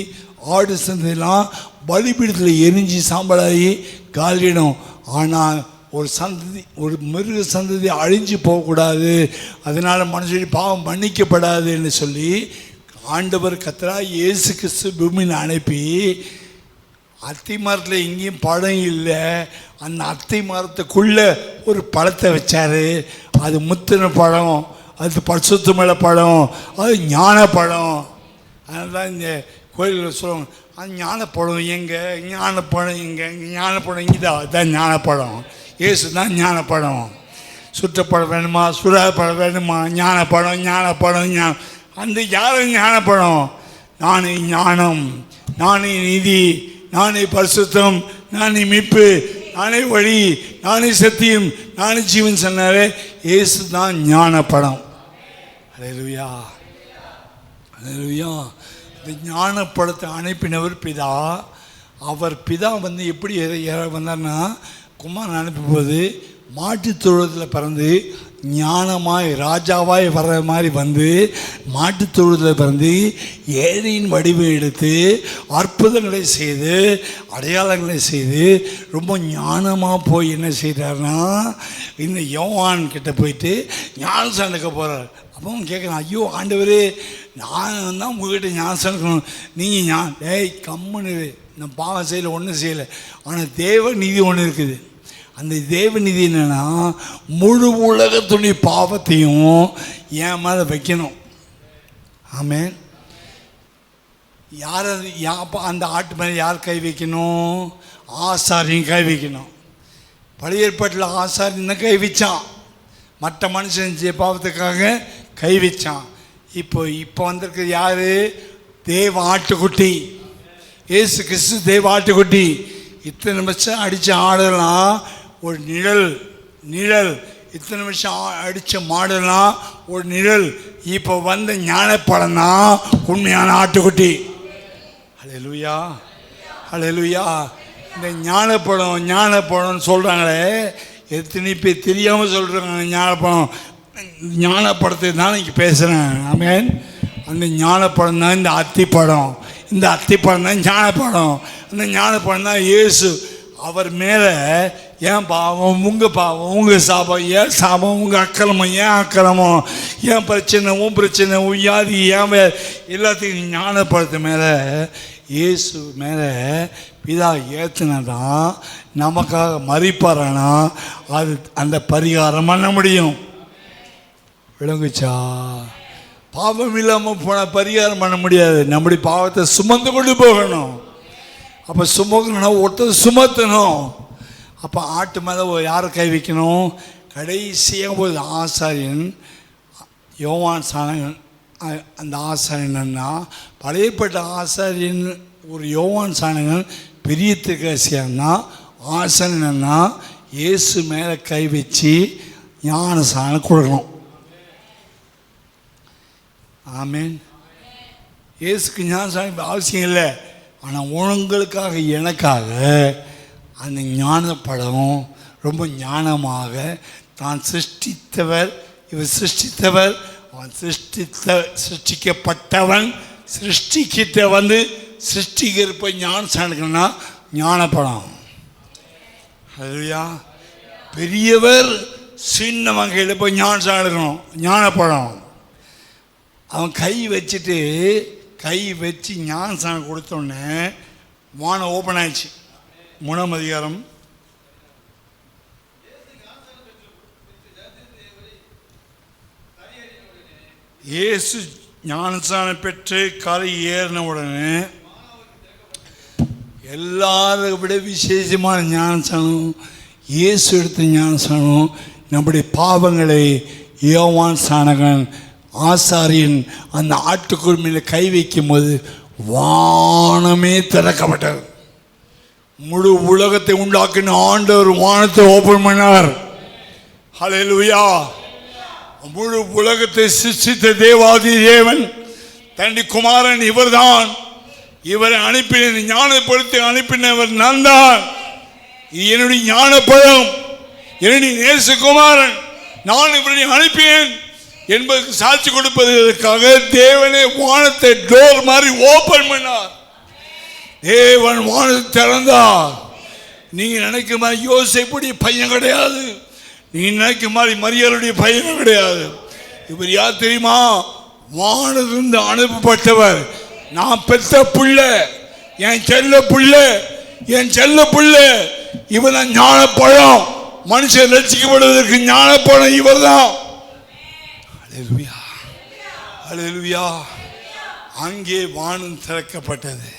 ஆடு சந்ததிலாம் பலிபீடத்தில் எரிஞ்சு சாம்பலாகி காலியிடும். ஆனால் ஒரு சந்ததி, ஒரு மிருக சந்ததி அழிஞ்சு போகக்கூடாது, அதனால் மனுஷனுடைய பாவம் மன்னிக்கப்படாதுன்னு சொல்லி ஆண்டவர் கர்த்தராகிய இயேசு கிறிஸ்து பூமியில் அனுப்பி அத்தி மரத்தில் எங்கேயும் பழம் இல்லை, அந்த அத்தி மரத்துக்குள்ளே ஒரு பழத்தை வச்சார். அது முத்தின பழம், அது பரிசுத்தமுள்ள பழம், அது ஞான பழம். அதனால தான் இந்த கோயில்கள் சொல்லுவாங்க, அது ஞானப்பழம் எங்கே, ஞானப்பழம் எங்கே, ஞானப்பழம் இங்கே தான், அதுதான் ஞானப்பழம். இயேசு தான் ஞானப்பழம். சுற்றப்பழம் வேணுமா, சுறாப்பழம் வேணுமா, ஞானப்பழம் அந்த யாரும் ஞானப்பழம். நானே ஞானம், நானே நீதி, நானே பரிசுத்தம், நானே மீட்பு, நானே வழி, நானே சத்தியம், நானே ஜீவன் சொன்னாரே இயேசு தான் ஞானப்பழம். அல்லேலூயா, அல்லேலூயா. இந்த ஞானப்பழத்தை அனுப்பினவர் பிதா. அவர் பிதா எப்படி வந்தார்னா, குமாரன் அனுப்பும்போது மாட்டுத் தொழுவத்தில் பிறந்து ஞானமாய் ராஜாவாய் வர்ற மாதிரி வந்து மாட்டுத் தொழுவத்தில் பிறந்து ஏழையின் வடிவை எடுத்து அற்புதங்களை செய்து அடையாளங்களை செய்து ரொம்ப ஞானமாக போய் என்ன செய்கிறாருன்னா, இந்த யோவான் கிட்ட போயிட்டு ஞானசானம் எடுக்க போகிறார். அப்போ கேட்குறான், ஐயோ ஆண்டவரே, நான் தான் உங்கள்கிட்ட ஞானசானம் எடுக்கணும், நீங்கள் டேய் கம்முன்னு நான் பாவம் செய்யலை, ஒன்றும் செய்யலை. ஆனால் தேவ நீதி ஒன்று இருக்குது. அந்த தேவநிதி என்னன்னா, முழு உலகத்துடைய பாவத்தையும் என் மேலே வைக்கணும். ஆமென். யார் அந்த ஆட்டு மேலே யார் கை வைக்கணும்? ஆசாரியும் கை வைக்கணும். பழைய ஏற்பாட்டில் ஆசாரியன் தான் கை வச்சான், மற்ற மனுஷன் பாவத்துக்காக கை வச்சான். இப்போ வந்திருக்கிறது யார்? தேவ ஆட்டுக்குட்டி, இயேசு கிறிஸ்து தேவ ஆட்டுக்குட்டி. இத்தனை வருஷம் அடித்த ஆடலாம் ஒரு நிழல், இத்தனை வருஷம் அடித்த மாடலாம் ஒரு நிழல். இப்போ வந்த ஞானப்பழம் தான் உண்மையான ஆட்டுக்குட்டி. அல்லேலூயா, அல்லேலூயா. இந்த ஞானப்பழம்னு சொல்கிறாங்களே, எத்தனை பேர் தெரியாமல் சொல்கிறாங்க. ஞானப்பழத்தை தான் இன்றைக்கி பேசுகிறேன். ஆமென். அந்த ஞானப்பழம் தான் இந்த அத்திப்பழம். இந்த அத்திப்பழம் தான் ஞானப்பழம். அந்த ஞானப்பழம் தான் இயேசு அவர் மேலே ஏன் பாவம், உங்கள் பாவம், உங்கள் சாபம், ஏன் சாபம், உங்கள் அக்கிரமம், ஏன் அக்கிரமம், ஏன் பிரச்சனை, உன் பிரச்சனை, உன் வியாதி, ஏன் எல்லாத்தையும் ஞானப்படுத்த மேலே இயேசு மேலே பிதா ஏற்றுனதான் நமக்காக மறிப்பாரானா அது அந்த பரிகாரம் பண்ண முடியும். விளங்குச்சா? பாவம் இல்லாமல் போனால் பரிகாரம் பண்ண முடியாது. நம்முடைய பாவத்தை சுமந்து கொண்டு போகணும். அப்போ சுமக்கணும்னா ஒருத்தர் சுமத்தணும். அப்போ ஆட்டு மேலே யாரை கை வைக்கணும்? கடைசியாக ஒரு ஆசாரியன் யோவான் சாணகன். அந்த ஆசாரியன்னா பழையப்பட்ட ஆசாரியன் ஒரு யோவான் சாணகன். பெரிய திருக்கசியன்னா ஆசாரியன்னா இயேசு மேலே கை வச்சு ஞான சாணம் கொடுக்கணும். ஆமேன். இயேசுக்கு ஞான சாணம் அவசியம் இல்லை. ஆனால் உங்களுக்காக எனக்காக அந்த ஞான படம் ரொம்ப ஞானமாக தான் சிருஷ்டித்தவர், இவர் சிருஷ்டித்தவர், அவன் சிருஷ்டிக்கப்பட்டவன், சிருஷ்டிக்கிட்ட வந்து சிருஷ்டிக்கிறப்ப ஞான சாணுக்கணும்னா ஞான படம். அதுயா பெரியவர் சின்ன வகையில் போய் ஞான சாணுக்கணும். ஞான படம் அவன் கை வச்சுட்டு கை வச்சு ஞானஸ்நானம் கொடுத்தோடனே வானம் ஓப்பன் ஆயிடுச்சு. 3ஆம் அதிகாரம் இயேசு ஞானஸ்நானம் பெற்று கரை ஏறின உடனே எல்லாரை விட விசேஷமான ஞானஸ்நானம் இயேசு எடுத்த ஞானஸ்நானம். நம்முடைய பாவங்களை யோவான் சாணகன் ஆசாரியன் அந்த ஆட்டுக்குள் மேலே கை வைக்கும் போது வானமே திறக்கப்பட்டது. முழு உலகத்தை உண்டாக்கின ஆண்டவர் வானத்தை ஓபன் பண்ணார். ஹல்லேலூயா. முழு உலகத்தை சிருஷ்டித்த தேவாதி தேவன் தன்னுடைய குமாரன் இவர்தான். இவரை அனுப்பின ஞானப்படுத்தி அனுப்பினவர் நான் தான். என்னுடைய ஞானப்பழம், என்னுடைய நேசகுமாரன், நான் இவரை அனுப்பினேன் என்பதற்கு சாட்சி கொடுப்பதற்காக தேவனே வானத்தை டோர் மாதிரி ஓபன் பண்ணார். தேவன் வானத்தை திறந்தார். நீங்க நினைக்கிற மாதிரி யோசேப்புடைய பையன் கிடையாது. நீங்க நினைக்கிற மாதிரி மரியாளுடைய பையன் கிடையாது. இவர் யார் தெரியுமா? வானத்திலிருந்து அனுப்பப்பட்டவர். நான் பெற்ற புள்ள, என் செல்ல புள்ள, என் செல்ல புள்ள. இவர் தான் ஞானப்பழம். மனுஷன் ரட்சிக்கப்படுவதற்கு ஞானப்பழம் இவர் தான். ஹல்லேலூயா, ஹல்லேலூயா. அங்கே வானம் திறக்கப்பட்டது.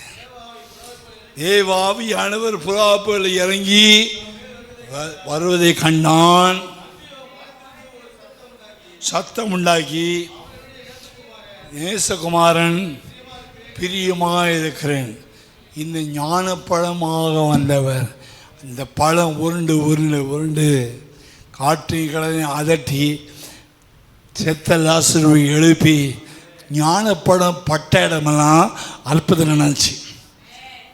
தேவாவியானவர் புறாப்புல இறங்கி வருவதை கண்டான். சத்தம் உண்டாக்கி, நேசகுமாரன் பிரியமாக இருக்கிறேன். இந்த ஞானப்பழமாக வந்தவர். இந்த பழம் உருண்டு உருண்டு உருண்டு காற்றை கடலை அதட்டி செத்த லாசருவை எழுப்பி ஞானப்படம் பட்ட இடமெல்லாம் அற்புதம் நினைச்சு.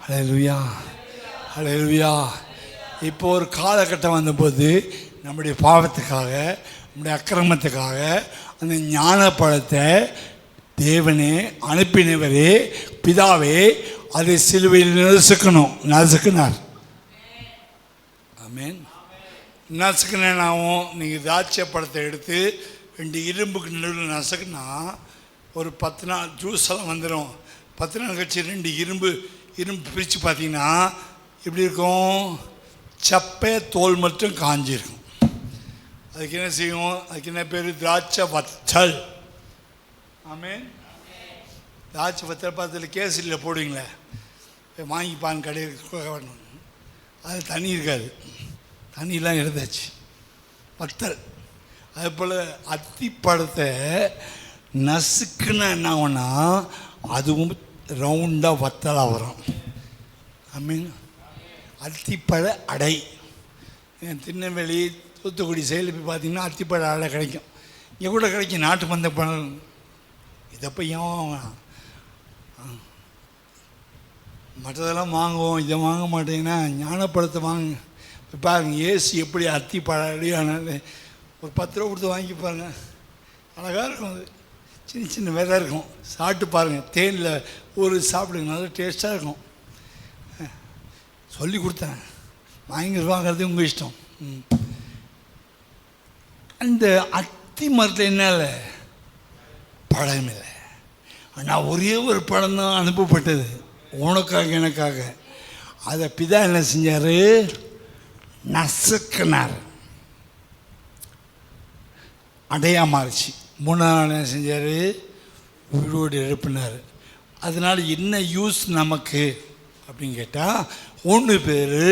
ஹல்லேலூயா, ஹல்லேலூயா. இப்போ ஒரு காலகட்டம் வந்தபோது நம்முடைய பாவத்துக்காக, நம்முடைய அக்கிரமத்துக்காக அந்த ஞானப்பழத்தை தேவனே அனுப்பினவரே பிதாவே அதை சிலுவையில் நசுக்கினார். ஆமென். நசுக்கினாவும் நீங்கள் திராட்சை பழத்தை எடுத்து 2 இரும்புக்கு நடுவில் நசுக்குனா ஒரு 10 நாள் ஜூஸ் எல்லாம் வந்துடும். 10 நாள் கழிச்சு 2 இரும்பு பிரித்து பார்த்தீங்கன்னா எப்படி இருக்கும்? சப்பை தோல் மட்டும் காஞ்சிருக்கும். அதுக்கு என்ன செய்யும்? அதுக்கு என்ன பேர்? திராட்சை வத்தல். ஆமென். திராட்சை வத்தல் பார்த்துல கேசரியில் போடுவீங்களே, வாங்கிப்பான் கடையில். அது தண்ணி இருக்காது, தண்ணியெலாம் எடுத்தாச்சு. வத்தல். அதே போல் அத்திப்பழத்தை நசுக்குன்னா என்ன ஆகும்னா அதுவும் ரவுண்டாக வத்தலாக வரும். ஆமீன். அத்திப்பழ அடை. திருநெல்வேலி, தூத்துக்குடி சைடில் போய் பார்த்தீங்கன்னா அத்திப்பழ அடை கிடைக்கும். இங்கே கூட கிடைக்கும் நாட்டு மந்த பழம். இதப்போ ஏன் மற்றதெல்லாம் வாங்குவோம், இதை வாங்க மாட்டேங்கன்னா ஞானப்பழத்தை வாங்க. இப்போ பாருங்க ஏசு எப்படி அத்திப்பழ அடையானது. ஒரு 10 ரூபா கொடுத்து வாங்கி பாருங்கள், அழகாக இருக்கும். அது சின்ன சின்ன விதை இருக்கும். சாப்பிட்டு பாருங்கள், தேனில் ஒரு சாப்பிடுங்க, நல்லா டேஸ்ட்டாக இருக்கும். சொல்லி கொடுத்தேன். வாங்கிறது உங்கள் இஷ்டம். அந்த அத்தி மரத்தில் என்ன இல்லை, பழம் இல்லை. ஆனால் ஒரே ஒரு பழம் தான் அனுப்பப்பட்டது, உனக்காக எனக்காக. அதை பிதா என்ன செஞ்சார், நசுக்கினார், அடையா மாறிச்சு. 3ஆம் நாள் என்ன செஞ்சார், உயிரோடு எழுப்பினார். அதனால் என்ன யூஸ் நமக்கு அப்படின்னு கேட்டால் 1 பேரு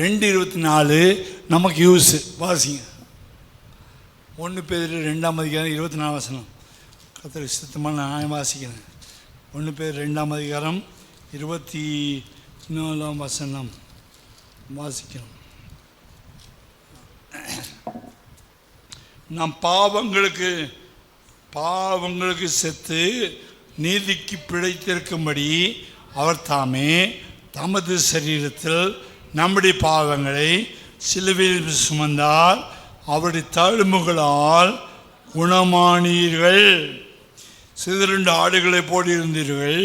2:24 நமக்கு யூஸ். வாசிங்க 1 பேரு 2ஆம் அதிகாரம் 24 வசனம். கர்த்தர் சுத்தமாக நான் வாசிக்கிறேன். 1 பேரு 2ஆம் அதிகாரம் 24ஆம் வசனம் வாசிக்கணும். நாம் பாவங்களுக்கு செத்து நீதிக்கு பிழைத்திருக்கும்படி அவர் தாமே தமது சரீரத்தில் நம்முடைய பாவங்களை சிலுவையில் சுமந்தார், அவருடைய தழும்புகளால் குணமானீர்கள். சிதறுண்ட ஆடுகளை போட்டிருந்தீர்கள்,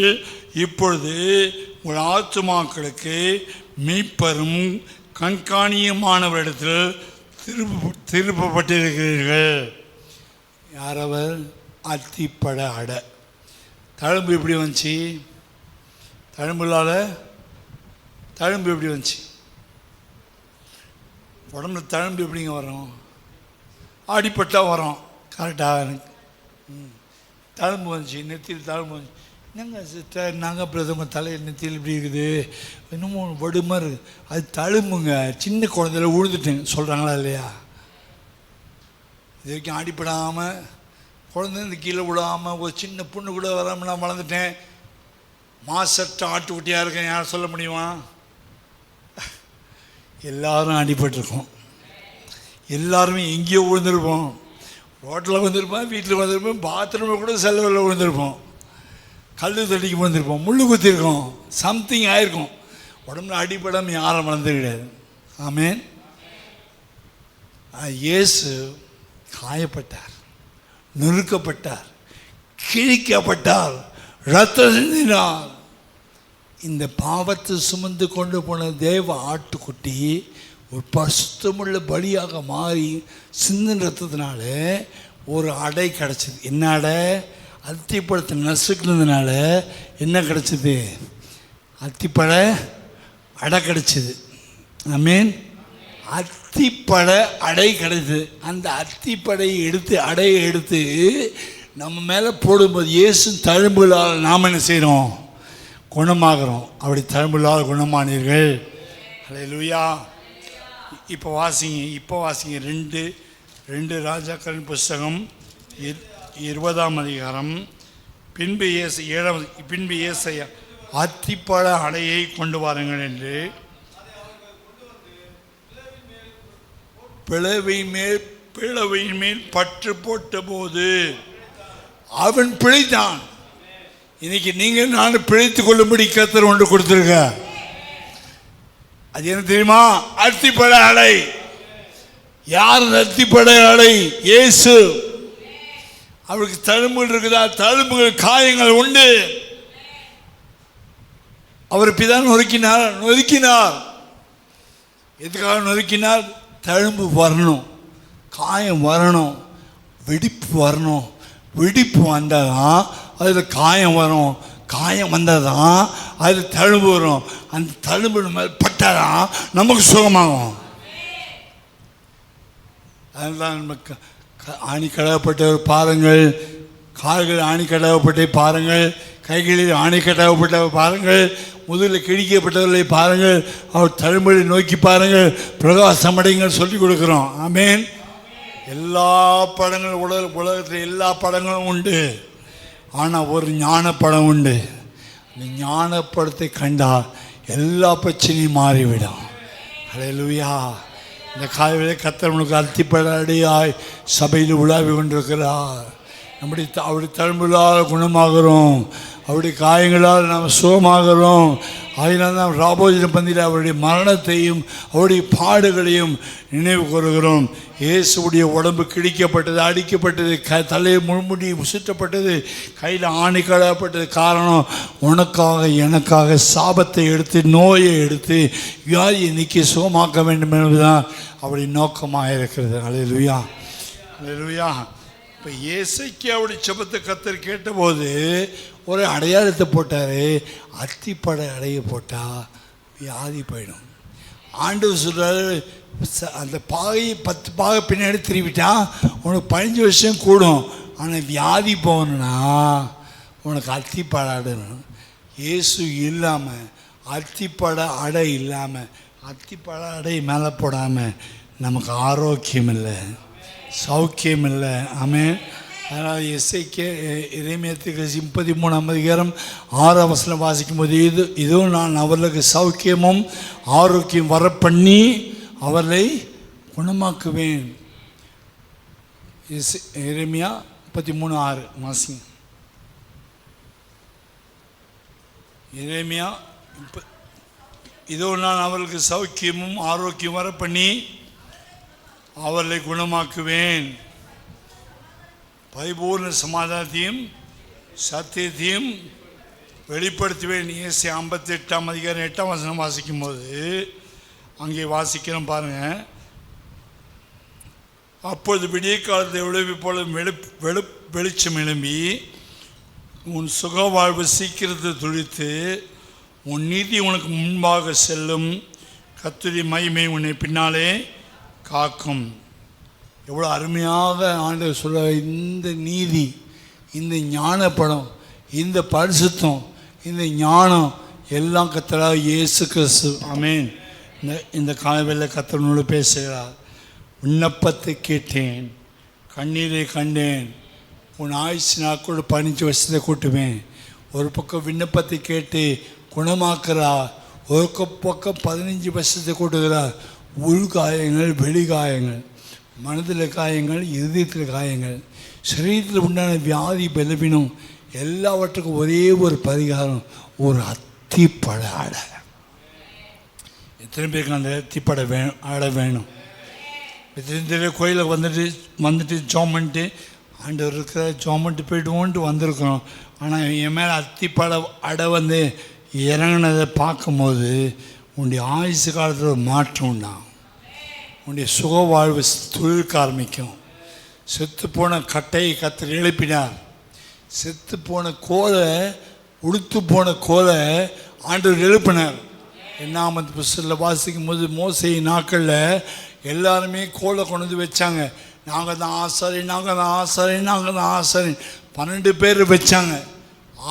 இப்பொழுது உங்கள் ஆத்துமாக்களுக்கு மீட்பரும் கண்காணியமானவரிடத்தில் திருப்பப்பட்டிருக்கிறீர்கள். யாரவர், அத்திப்பட அடை. தழும்பு எப்படி வந்துச்சு, தழும்புலால் தழும்பு எப்படி வந்துச்சு, உடம்புல தழும்பு எப்படிங்க வரும், அடிப்பட்டால் வரும். கரெக்டாக எனக்கு தழும்பு வந்துச்சு, நெத்தியில் தழும்பு வந்துச்சு. என்னங்க சிஸ்டர், நாங்கள் பிரதம தலையில் நெத்தியில் இப்படி இருக்குது, இன்னமும் வடுமா இருக்குது. அது தழும்புங்க, சின்ன குழந்தையில விழுந்துட்டேங்க சொல்கிறாங்களா இல்லையா? இது வரைக்கும் அடிப்படாமல், குழந்தைந்து கீழே விடாமல், ஒரு சின்ன புண்ணு கூட வராமல் நான் வளர்ந்துட்டேன். மாசற்ற ஆட்டுக்குட்டியாக இருக்கேன், யார் சொல்ல முடியுமா? எல்லாரும் அடிபட்டிருக்கோம், எல்லாருமே எங்கேயோ விழுந்திருப்போம். ரோட்டில் விழுந்திருப்போம், வீட்டில் விழுந்திருப்போம், பாத்ரூமில் கூட செலவில் விழுந்திருப்போம், கல் தடிக்கு விழுந்திருப்போம், முள்ளு குத்திருக்கோம், சம்திங் ஆயிருக்கும். உடம்புல அடிப்படாமல் யாரும் வளர்ந்து கிடையாது. ஆமேன். இயேசு காயப்பட்டார், நொறுக்கப்பட்டார், கிழிக்கப்பட்டார், ரத்தம் சிந்தினார். இந்த பாவத்தை சுமந்து கொண்டு போன தேவ ஆட்டுக்குட்டி ஒரு பசுத்தமுள்ள பலியாக மாறி சிந்தின ரத்தத்தினால ஒரு அடை கிடச்சிது. என்ன அடை? அத்திப்பழத்தை நசுக்கினதுனால என்ன கிடச்சிது? அத்திப்பழ அடை கிடச்சிது. ஆமீன். அத்திப்பழ அடை கிடைச்சது. அந்த அத்திப்படையை எடுத்து, அடையை எடுத்து நம்ம மேலே போடும்போது இயேசு தழும்புகளால் நாம் என்ன செய்கிறோம்? குணமாகிறோம். அப்படி தழும்புகளால் குணமானீர்கள். ஹல்லேலூயா. இப்போ வாசிங்க 2 ராஜாக்களின் புஸ்தகம் 20ஆம் அதிகாரம். பின்பு ஏசாயா அத்திப்பழ அடையை கொண்டு வாருங்கள் என்று பிளவின் மேல் பற்று போட்ட போது அவன் பிழைத்தான். இன்னைக்கு நீங்கள் நான் பிழைத்துக் கொள்ளும்படி கர்த்தர் ஒன்று கொடுத்துருக்க. அது என்ன தெரியுமா? அத்திப்பழ அடை. யார் அத்திப்பழ அடை? இயேசு. அவருக்கு தழும்புகள் இருக்குதா? தழும்புகள், காயங்கள் உண்டு. அவர் பிதா நொறுக்கினார். எதுக்காக நொறுக்கினார்? தழும்பு வரணும், காயம் வரணும், வெடிப்பு வரணும். வெடிப்பு வந்தால் தான் அதில் காயம் வரும், காயம் வந்தால் தான் அதில் தழும்பு வரும். அந்த தழும்பு மேலே பட்டால் தான் நமக்கு சுகமாகும். அதுதான் நமக்கு ஆணி கடவுப்பட்ட பாருங்கள், கால்கள் ஆணி கடவுப்பட்டை பாருங்கள், கைகளில் ஆணி கடவுப்பட்ட பாருங்கள், முதுகில் கிழிக்கப்பட்டவர்களை பாருங்கள், அவர் தழும்பலை நோக்கி பாருங்கள், பிரகாசமடைங்கள் சொல்லி கொடுக்குறோம். ஆமேன். எல்லா படங்களும் உலகத்தில் எல்லா படங்களும் உண்டு. ஆனால் ஒரு ஞான படம் உண்டு. அந்த ஞான படத்தை கண்டால் எல்லா பிரச்சனையும் மாறிவிடும். ஹல்லேலூயா. இந்த காலையில் கர்த்தர் உனக்கு அத்திப்பழ அடையாய் சபையில் உலாவி கொண்டிருக்கிறார். நம்முடைய அவருடைய தழும்புகளால் குணமாகிறோம். அவருடைய காயங்களால் நாம் சுகமாகிறோம். அதனால் தான் ராபோஜன பந்தியில் அவருடைய மரணத்தையும் அவருடைய பாடுகளையும் நினைவு கூறுகிறோம். இயேசுடைய உடம்பு கிழிக்கப்பட்டது, அடிக்கப்பட்டது, தலையை முழுமுடி சுற்றப்பட்டது, கையில் ஆணிக்கடப்பட்டது. காரணம் உனக்காக எனக்காக சாபத்தை எடுத்து நோயை எடுத்து வியாதியை நீக்கி சுகமாக்க வேண்டும் என்பதுதான் அவருடைய நோக்கமாக இருக்கிறது. அல்லேலூயா, அல்லேலூயா. இப்போ இயேசையாவுடைய ஜெபத்தை கர்த்தர் கேட்டபோது ஒரு அடையாளத்தை போட்டார். அத்திப்பட அடைய போட்டால் வியாதி போயிடும். ஆண்டவர் சொல்கிறார், அந்த பாகை 10 பாகை பின்னாடி திரும்பிட்டான் உனக்கு 15 வருஷம் கூடும். ஆனால் வியாதி போகணுன்னா உனக்கு அத்திப்பட அடணும். இயேசு இல்லாமல், அத்திப்பட அடை இல்லாமல், அத்திப்பட அடை மேலே போடாமல் நமக்கு ஆரோக்கியம் இல்லை, சௌக்கியம் இல்லை. ஆமென். அதனால் எரேமியாவுக்கு 33ஆம் அதிகாரம் 6ஆம் வசனம் வாசிக்கும் போது இதுவும் நான் அவர்களுக்கு சௌக்கியமும் ஆரோக்கியம் வர பண்ணி அவர்களை குணமாக்குவேன். எரேமியா 33:6 வாசிங்க. எரேமியா இதோ நான் அவர்களுக்கு சௌக்கியமும் ஆரோக்கியம் வர பண்ணி அவர்களை குணமாக்குவேன், பரிபூர்ண சமாதானத்தையும் சத்தியத்தையும் வெளிப்படுத்துவேன். ஏசி 58ஆம் அதிகாரம் 8ஆம் வசனம் வாசிக்கும்போது அங்கே வாசிக்கிறோம் பாருங்கள். அப்பொழுது விடிய காலத்தை விளைவி போல வெளிச்சம் எழும்பி உன் சுக வாழ்வு சீக்கிரத்தை துளித்து உன் நீதி உனக்கு முன்பாக செல்லும், கர்த்தருடைய மகிமை உன்னை பின்னாலே காக்கும். எவ்வளோ அருமையாக ஆண்டவர் சொல்ல. இந்த நீதி, இந்த ஞானப்படம், இந்த பரிசுத்தம், இந்த ஞானம் எல்லாம் கர்த்தராக இயேசு கிறிஸ்து. ஆமென். இந்த காலவேளை கர்த்தரோடு பேசுகிறார். விண்ணப்பத்தை கேட்டேன், கண்ணீரை கண்டேன், உன் ஆயுசு நாட்களோடு 15 வருஷத்தை கூட்டுவேன். ஒரு பக்கம் விண்ணப்பத்தை கேட்டு குணமாக்குறார், ஒரு பக்கம் 15 வருஷத்தை கூட்டுகிறார். உள்காயங்கள், வெளிகாயங்கள், மனதில் காயங்கள், இருதயத்தில் காயங்கள், சரீரத்தில் உண்டான வியாதி பலவீனம் எல்லாவற்றுக்கும் ஒரே ஒரு பரிகாரம், ஒரு அத்திப்பட அடை. எத்தனை பேருக்கு அந்த அத்திப்பட அடை வேணும்? எத்தனை கோயிலுக்கு வந்துட்டு ஜோம் பண்ணிட்டு ஆண்டவர் இருக்கிற ஜோம் பண்ணிட்டு போய்ட்டுவோன்ட்டு வந்திருக்கிறோம். ஆனால் என் மேலே அத்திப்பட அடை இறங்கினதை பார்க்கும்போது உன்னுடைய ஆயுசு காலத்தில் ஒரு மாற்றம் உண்டாகும். உன்னுடைய சுக வாழ்வு தொழிலுக்கு ஆரம்பிக்கும். செத்து போன கட்டையை கர்த்தர் எழுப்பினார். செத்து போன கோலை, உடுத்து போன கோலை ஆண்டவர் எழுப்பினார். என்னாமத்து புஸ்தகத்தில் வாசிக்கும் போது மோசே நாட்களில் எல்லாருமே கோலை கொண்டு வந்து வச்சாங்க. நாங்கள் தான் ஆசாரி, நாங்கள் தான் ஆசாரி, நாங்கள் தான் ஆசாரி. 12 பேர் வச்சாங்க.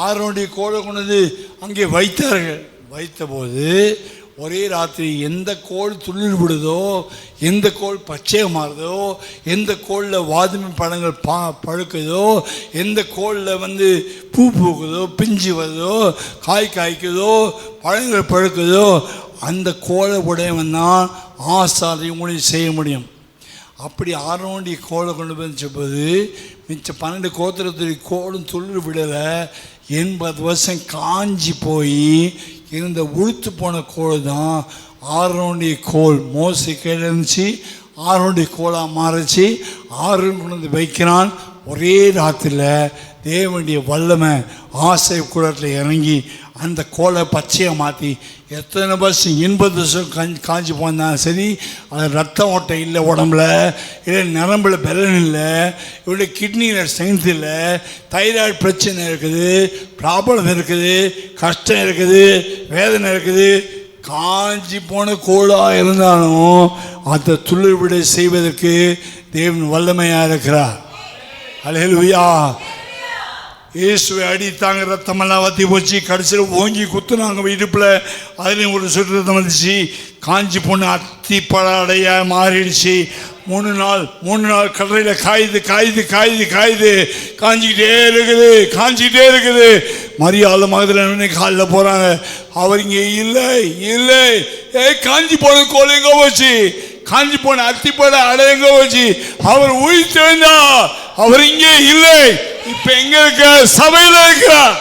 ஆரோனுடைய கோலை கொண்டு வந்து அங்கே வைத்தார்கள். வைத்தபோது ஒரே ராத்திரி எந்த கோல் துளிர் விடுதோ, எந்த கோல் பச்சை மாறுதோ, எந்த கோலில் வாதுமை பழங்கள் பழுக்குதோ, எந்த கோலில் பூ பூக்குதோ, பிஞ்சு வருதோ, காய் காய்க்குதோ, பழங்கள் பழுக்குதோ, அந்த கோலை உடையவன் தான் ஆசாரி ஊழியம் செய்ய முடியும். அப்படி ஆரோனுடைய கோலை கொண்டு வச்ச போது மிச்சம் 12 கோத்திரத்துடைய கோலும் துளிர் விடலை. 80 வருஷம் காஞ்சி போய் இருந்த உளுத்து போன கோல் தான் ஆரோனுடைய கோல். மோசே கையில் இருந்துச்சு, ஆரோனுடைய கோலாக மாறிச்சு. ஆரோன் கொண்டு வந்து வைக்கிறான். ஒரே ராத்திரியில் தேவனுடைய வல்லமை ஆசை கூடத்தில் இறங்கி அந்த கோலை பச்சையாக மாற்றி எத்தனை வருஷம் 80 வருஷம் காஞ்சி போனாலும் சரி, அது ரத்தம் ஓட்டை இல்லை, உடம்புல இல்லை, நரம்பில் பலன் இல்லை, இவருடைய கிட்னியில் ஸ்ட்ரென்த் இல்லை, தைராய்டு பிரச்சனை இருக்குது, ப்ராப்ளம் இருக்குது, கஷ்டம் இருக்குது, வேதனை இருக்குது. காஞ்சி போன கோலாக இருந்தாலும் அதை துளிர் விட செய்வதற்கு தேவன் வல்லமையாக இருக்கிறார். அல்லேலூயா. இயேசுவை அடித்தாங்க, ரத்தமெல்லாம் வற்றி போச்சு. கடைசியில் ஓங்கி குத்துனாங்க இடுப்பில். அதுலேயும் ஒரு சொட்டு ரத்தம் வந்துச்சு. காஞ்சி பொண்ணு அத்திப்பழ அடையாக மாறிடுச்சு. 3 நாள் கடலையில் காஞ்சிக்கிட்டே இருக்குது. மரியாதை மகதில் காலில் போகிறாங்க. அவர் இங்கே இல்லை. காஞ்சி போன கோல் எங்கே போச்சு? காஞ்சி போன அத்திப்பழ அடை எங்கே போச்சு? அவர் உயிர்த்தெழுந்தார். அவர் இங்கே இல்லை. இப்ப எங்க இருக்க? சபையில் இருக்கிறார்.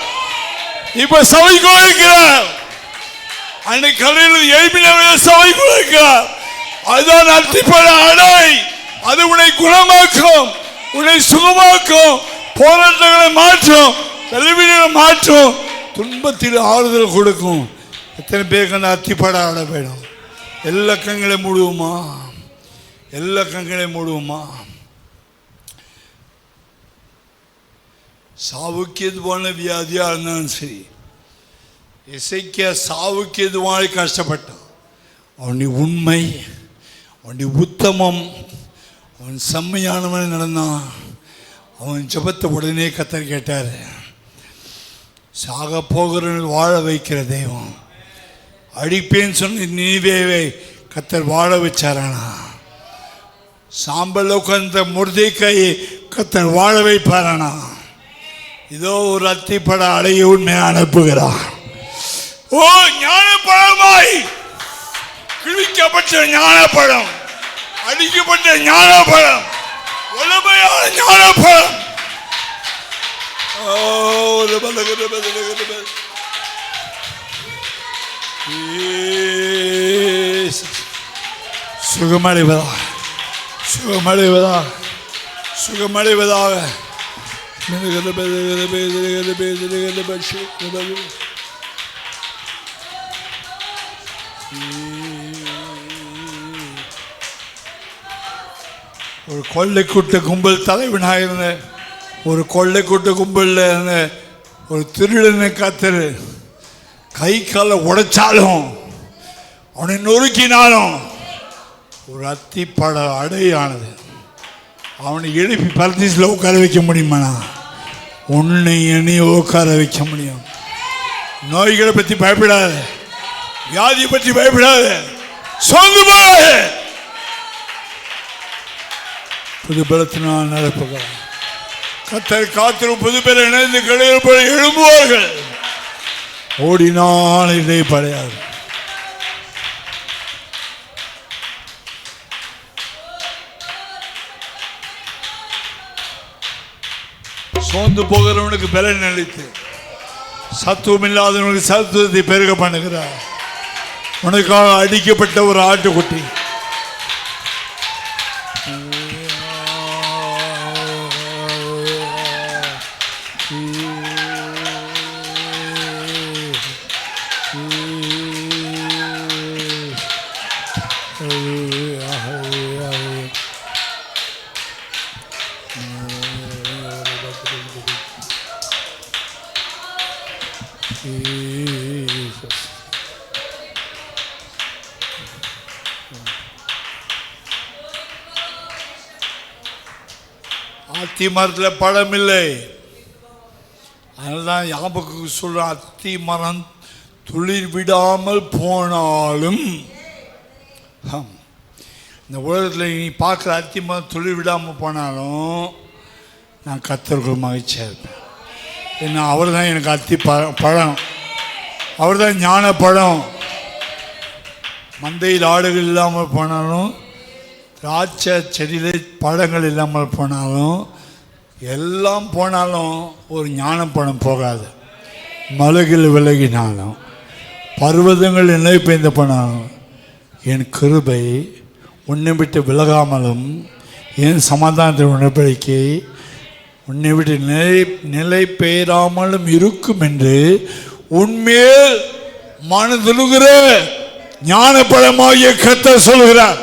இப்ப சபைக்குள்ள இருக்கிறார். அன்னைக்கு கலையில் எழுப்பினவர்கள் சபைக்குள்ள இருக்கிறார். அதுதான் அத்திப்பழ அடை. அது உன்னை குணமாக்கும், உன்னை சுகமாக்கும், போராட்டங்களை மாற்றும், கல்விகளை மாற்றும், துன்பத்தில் ஆறுதல் கொடுக்கும். எத்தனை பேருக்கு அந்த அத்திப்பழ அடை வேணும்? எல்லா கண்களையும் மூடுவோமா? எல்லா கண்களையும் மூடுவோமா? சாவுக்கு எதுவான வியாதியாக இருந்தாலும் சரி, இசைக்க சாவுக்கு எதுவாக கஷ்டப்பட்டான். அவனுடைய உண்மை, அவனுடைய உத்தமம், அவன் செம்மையானவன் நடந்தான். அவன் ஜெபத்தை உடனே கர்த்தர் கேட்டார். சாக போகிறவன் வாழ வைக்கிற தெய்வம். அடிப்பேன்னு சொன்ன நினிவேவை கர்த்தர் வாழ வச்சாரானா? சாம்பல் உட்கார்ந்த மொர்தெக்காயை கர்த்தர் வாழ வைப்பாரானா? இதோ ஒரு அத்திப்பழ அடையை உண்மையை அனுப்புகிறார். ஓ, ஞானப்பழமாய் கிழிக்கப்பட்ட ஞானப்பழம், அடிக்கப்பட்ட ஞானப்பழம், வல்லமையான ஞானப்பழம். சுகமடைவதாக, சுகமடைவதாக, சுகமடைவதாக. ஒரு கொள்ளை கூட்ட கும்பல் தலைவனாக இருந்த, ஒரு கொள்ளை கூட்ட கும்பலில் இருந்த ஒரு திருடனை கர்த்தர் கை காலை உடைச்சாலும், அவனை நொறுக்கினாலும் ஒரு அத்திப்பழ அடையானது அவனை எழுப்பி பரதீசில் உட்கார வைக்க முடியுமாண்ணா? உன்னை என்னைய உட்கார வைக்க முடியும். நோய்களை பற்றி பயப்படாத, வியாதியை பற்றி பயப்படாத, சொந்து போகாத. புது பலத்தினால் நடப்புகிறார். கர்த்தர் காத்திரும் புது பேரை இணைந்து கிடையாது போல எழும்புவார்கள். ஓடினால் இதை படையாது. சோர்ந்து போகிறவனுக்கு பலன் அளித்து, சத்துவம் இல்லாதவனுக்கு சத்துவத்தை பெருக பண்ணுகிறார். உனக்காக அடிக்கப்பட்ட ஒரு ஆட்டுக்குட்டி, அத்தி மரத்தில் பழம் இல்லை. அதனால்தான் யாபக்கு சொல்ற, அத்தி மரம் துளிர் விடாமல் போனாலும், இந்த உலகத்தில் நீ பார்க்குற அத்தி மரம் துளிர் விடாமல் போனாலும் நான் கர்த்தருக்குள் மகிழ்ச்சியாக இருப்பேன். ஏன்னா அவர் தான் எனக்கு அத்தி பழம், அவர் தான் ஞான பழம். மந்தையில் ஆடுகள் இல்லாமல் போனாலும், திராட்சை செடியில் பழங்கள் இல்லாமல் போனாலும், எல்லாம் போனாலும் ஒரு ஞானப்பழம் போகாது. மலைகள் விலகினாலும், பர்வதங்கள் நிலை பெய்ந்த போனாலும், என் கிருபை உன்னை விட்டு விலகாமலும், என் சமாதானத்தை உணர்படிக்கை உன்னை விட்டு நிலை பெயராமலும் இருக்கும் என்று உன்மேல் மனதுருகிற ஞானப்பழமாகிய கர்த்தர் சொல்கிறார்.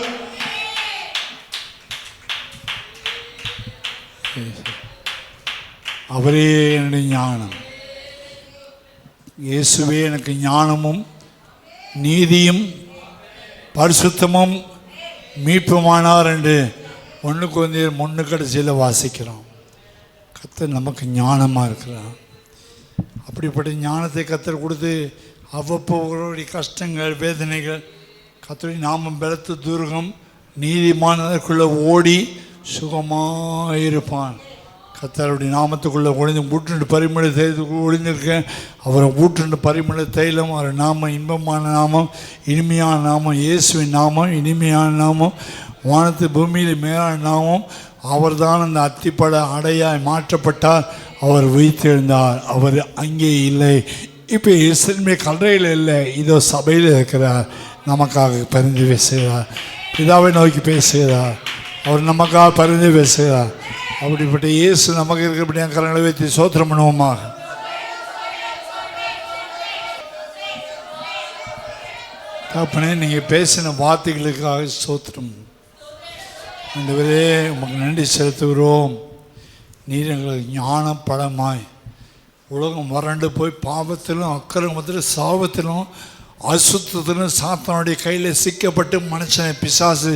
அவரே என்னுடைய ஞானம். இயேசுவே எனக்கு ஞானமும் நீதியும் பரிசுத்தமும் மீட்புமானார் என்று 1 Corinthians 3 கடைசியில் வாசிக்கிறோம். கர்த்தர் நமக்கு ஞானமாக இருக்கிறார். அப்படிப்பட்ட ஞானத்தை கர்த்தர் கொடுத்து அவ்வப்போடைய கஷ்டங்கள், வேதனைகள், கர்த்தருடைய நாமம் பலத்து துர்கம், நீதிமானதற்குள்ளே ஓடி சுகமாக இருப்பான். கர்த்தருடைய நாமத்துக்குள்ளே ஒளிந்து ஊற்றுண்டு பரிமள தைலத்துக்குள்ளே ஒளிந்திருக்கேன். அவரை ஊற்றுண்டு பரிமள தைலம், அவர் நாமம் இன்பமான நாமம், இனிமையான நாமம், இயேசுவின் நாமம் இனிமையான நாமம், வானத்து பூமியில் மேலான நாமம். அவர் தான் அந்த அத்திப்பழ அடையாய் மாற்றப்பட்டார். அவர் உயிர்த்தெழுந்தார். அவர் அங்கே இல்லை, இப்போ இயேசுமே கல்லறையில் இல்லை, இதோ சபையில் இருக்கிறார், நமக்காக பரிந்து பேசுகிறார், பிதாவை நோக்கி பேசுகிறார், அவர் நமக்காக பரிந்து பேசுகிறார். அப்படிப்பட்ட இயேசு நமக்கு இருக்கிறபடியாக கரங்களை வைத்து ஸ்தோத்திரம் பண்ணுவோமாக. தகப்பனே, நீங்கள் பேசின வார்த்தைகளுக்காக ஸ்தோத்திரம். ஆண்டவரே, உமக்கு நன்றி செலுத்துகிறோம். நீர் எங்களுக்கு ஞான பழமாய் உலகம் வறண்டு போய் பாவத்திலும் அக்கிரமத்திலும் சாபத்திலும் அசுத்தத்திலும் சாத்தானுடைய கையில் சிக்கப்பட்டு மனுஷனை பிசாசு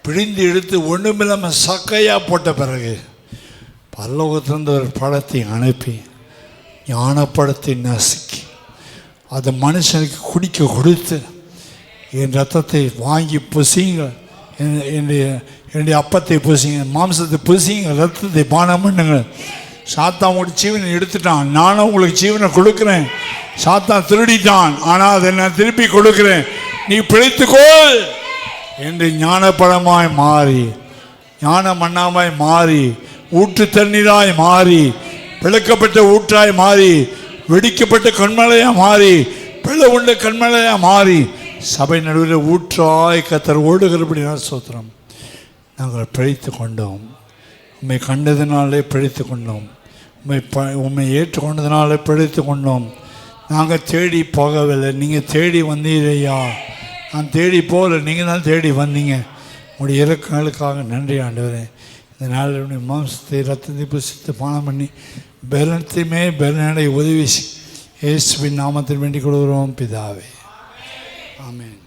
பிழிந்து எடுத்து ஒன்றுமில்லாமல் சக்கையாக போட்ட பிறகு பரலோகத்திலிருந்து ஒரு பழத்தை அனுப்பி ஞானப்பழத்தை நசுக்கி அதை மனுஷனுக்கு குடிக்க கொடுத்து, என் ரத்தத்தை வாங்கி புசிங்க, என்னுடைய அப்பத்தை புசிங்க, மாம்சத்தை புசிங்க, ரத்தத்தை பானம் பண்ணுங்க. சாத்தான் உங்களுக்கு ஜீவனை எடுத்துட்டான், நானும் உங்களுக்கு ஜீவனை கொடுக்குறேன். சாத்தான் திருடிட்டான், ஆனால் அதை நான் திருப்பி கொடுக்குறேன், நீ பிழைத்துக்கோள் என்று ஞானப்பழமாய் மாறி, ஞான மண்ணாமாய் மாறி, ஊற்று தண்ணீராய் மாறி, பிளக்கப்பட்ட ஊற்றாய் மாறி, வெடிக்கப்பட்ட கண்மலையாக மாறி, பிள உண்ட கண்மலையாக மாறி, சபை நடுவில் ஊற்றாய் கர்த்தர் ஓடுகிறபடினால் ஸ்தோத்திரம். நாங்கள் பிழைத்து கொண்டோம், உம்மை கண்டதினாலே பிழைத்து கொண்டோம், உம்மை ஏற்றுக்கொண்டதினாலே பிழைத்து கொண்டோம். நாங்கள் தேடி போகவில்லை, நீங்கள் தேடி வந்தீரையா. நான் தேடி போகல, நீங்கள் தான் தேடி வந்தீங்க. உங்களுடைய இறக்கங்களுக்காக நன்றி ஆண்டவரே. இந்த நாளில் மாம்சத்தை ரத்தத்தை புசித்து பானம் பண்ணி பலத்தையுமே பலனடை உதவி இயேசுவின் நாமத்தில் வேண்டிக் கொள்கிறோம் பிதாவே. ஆமென்.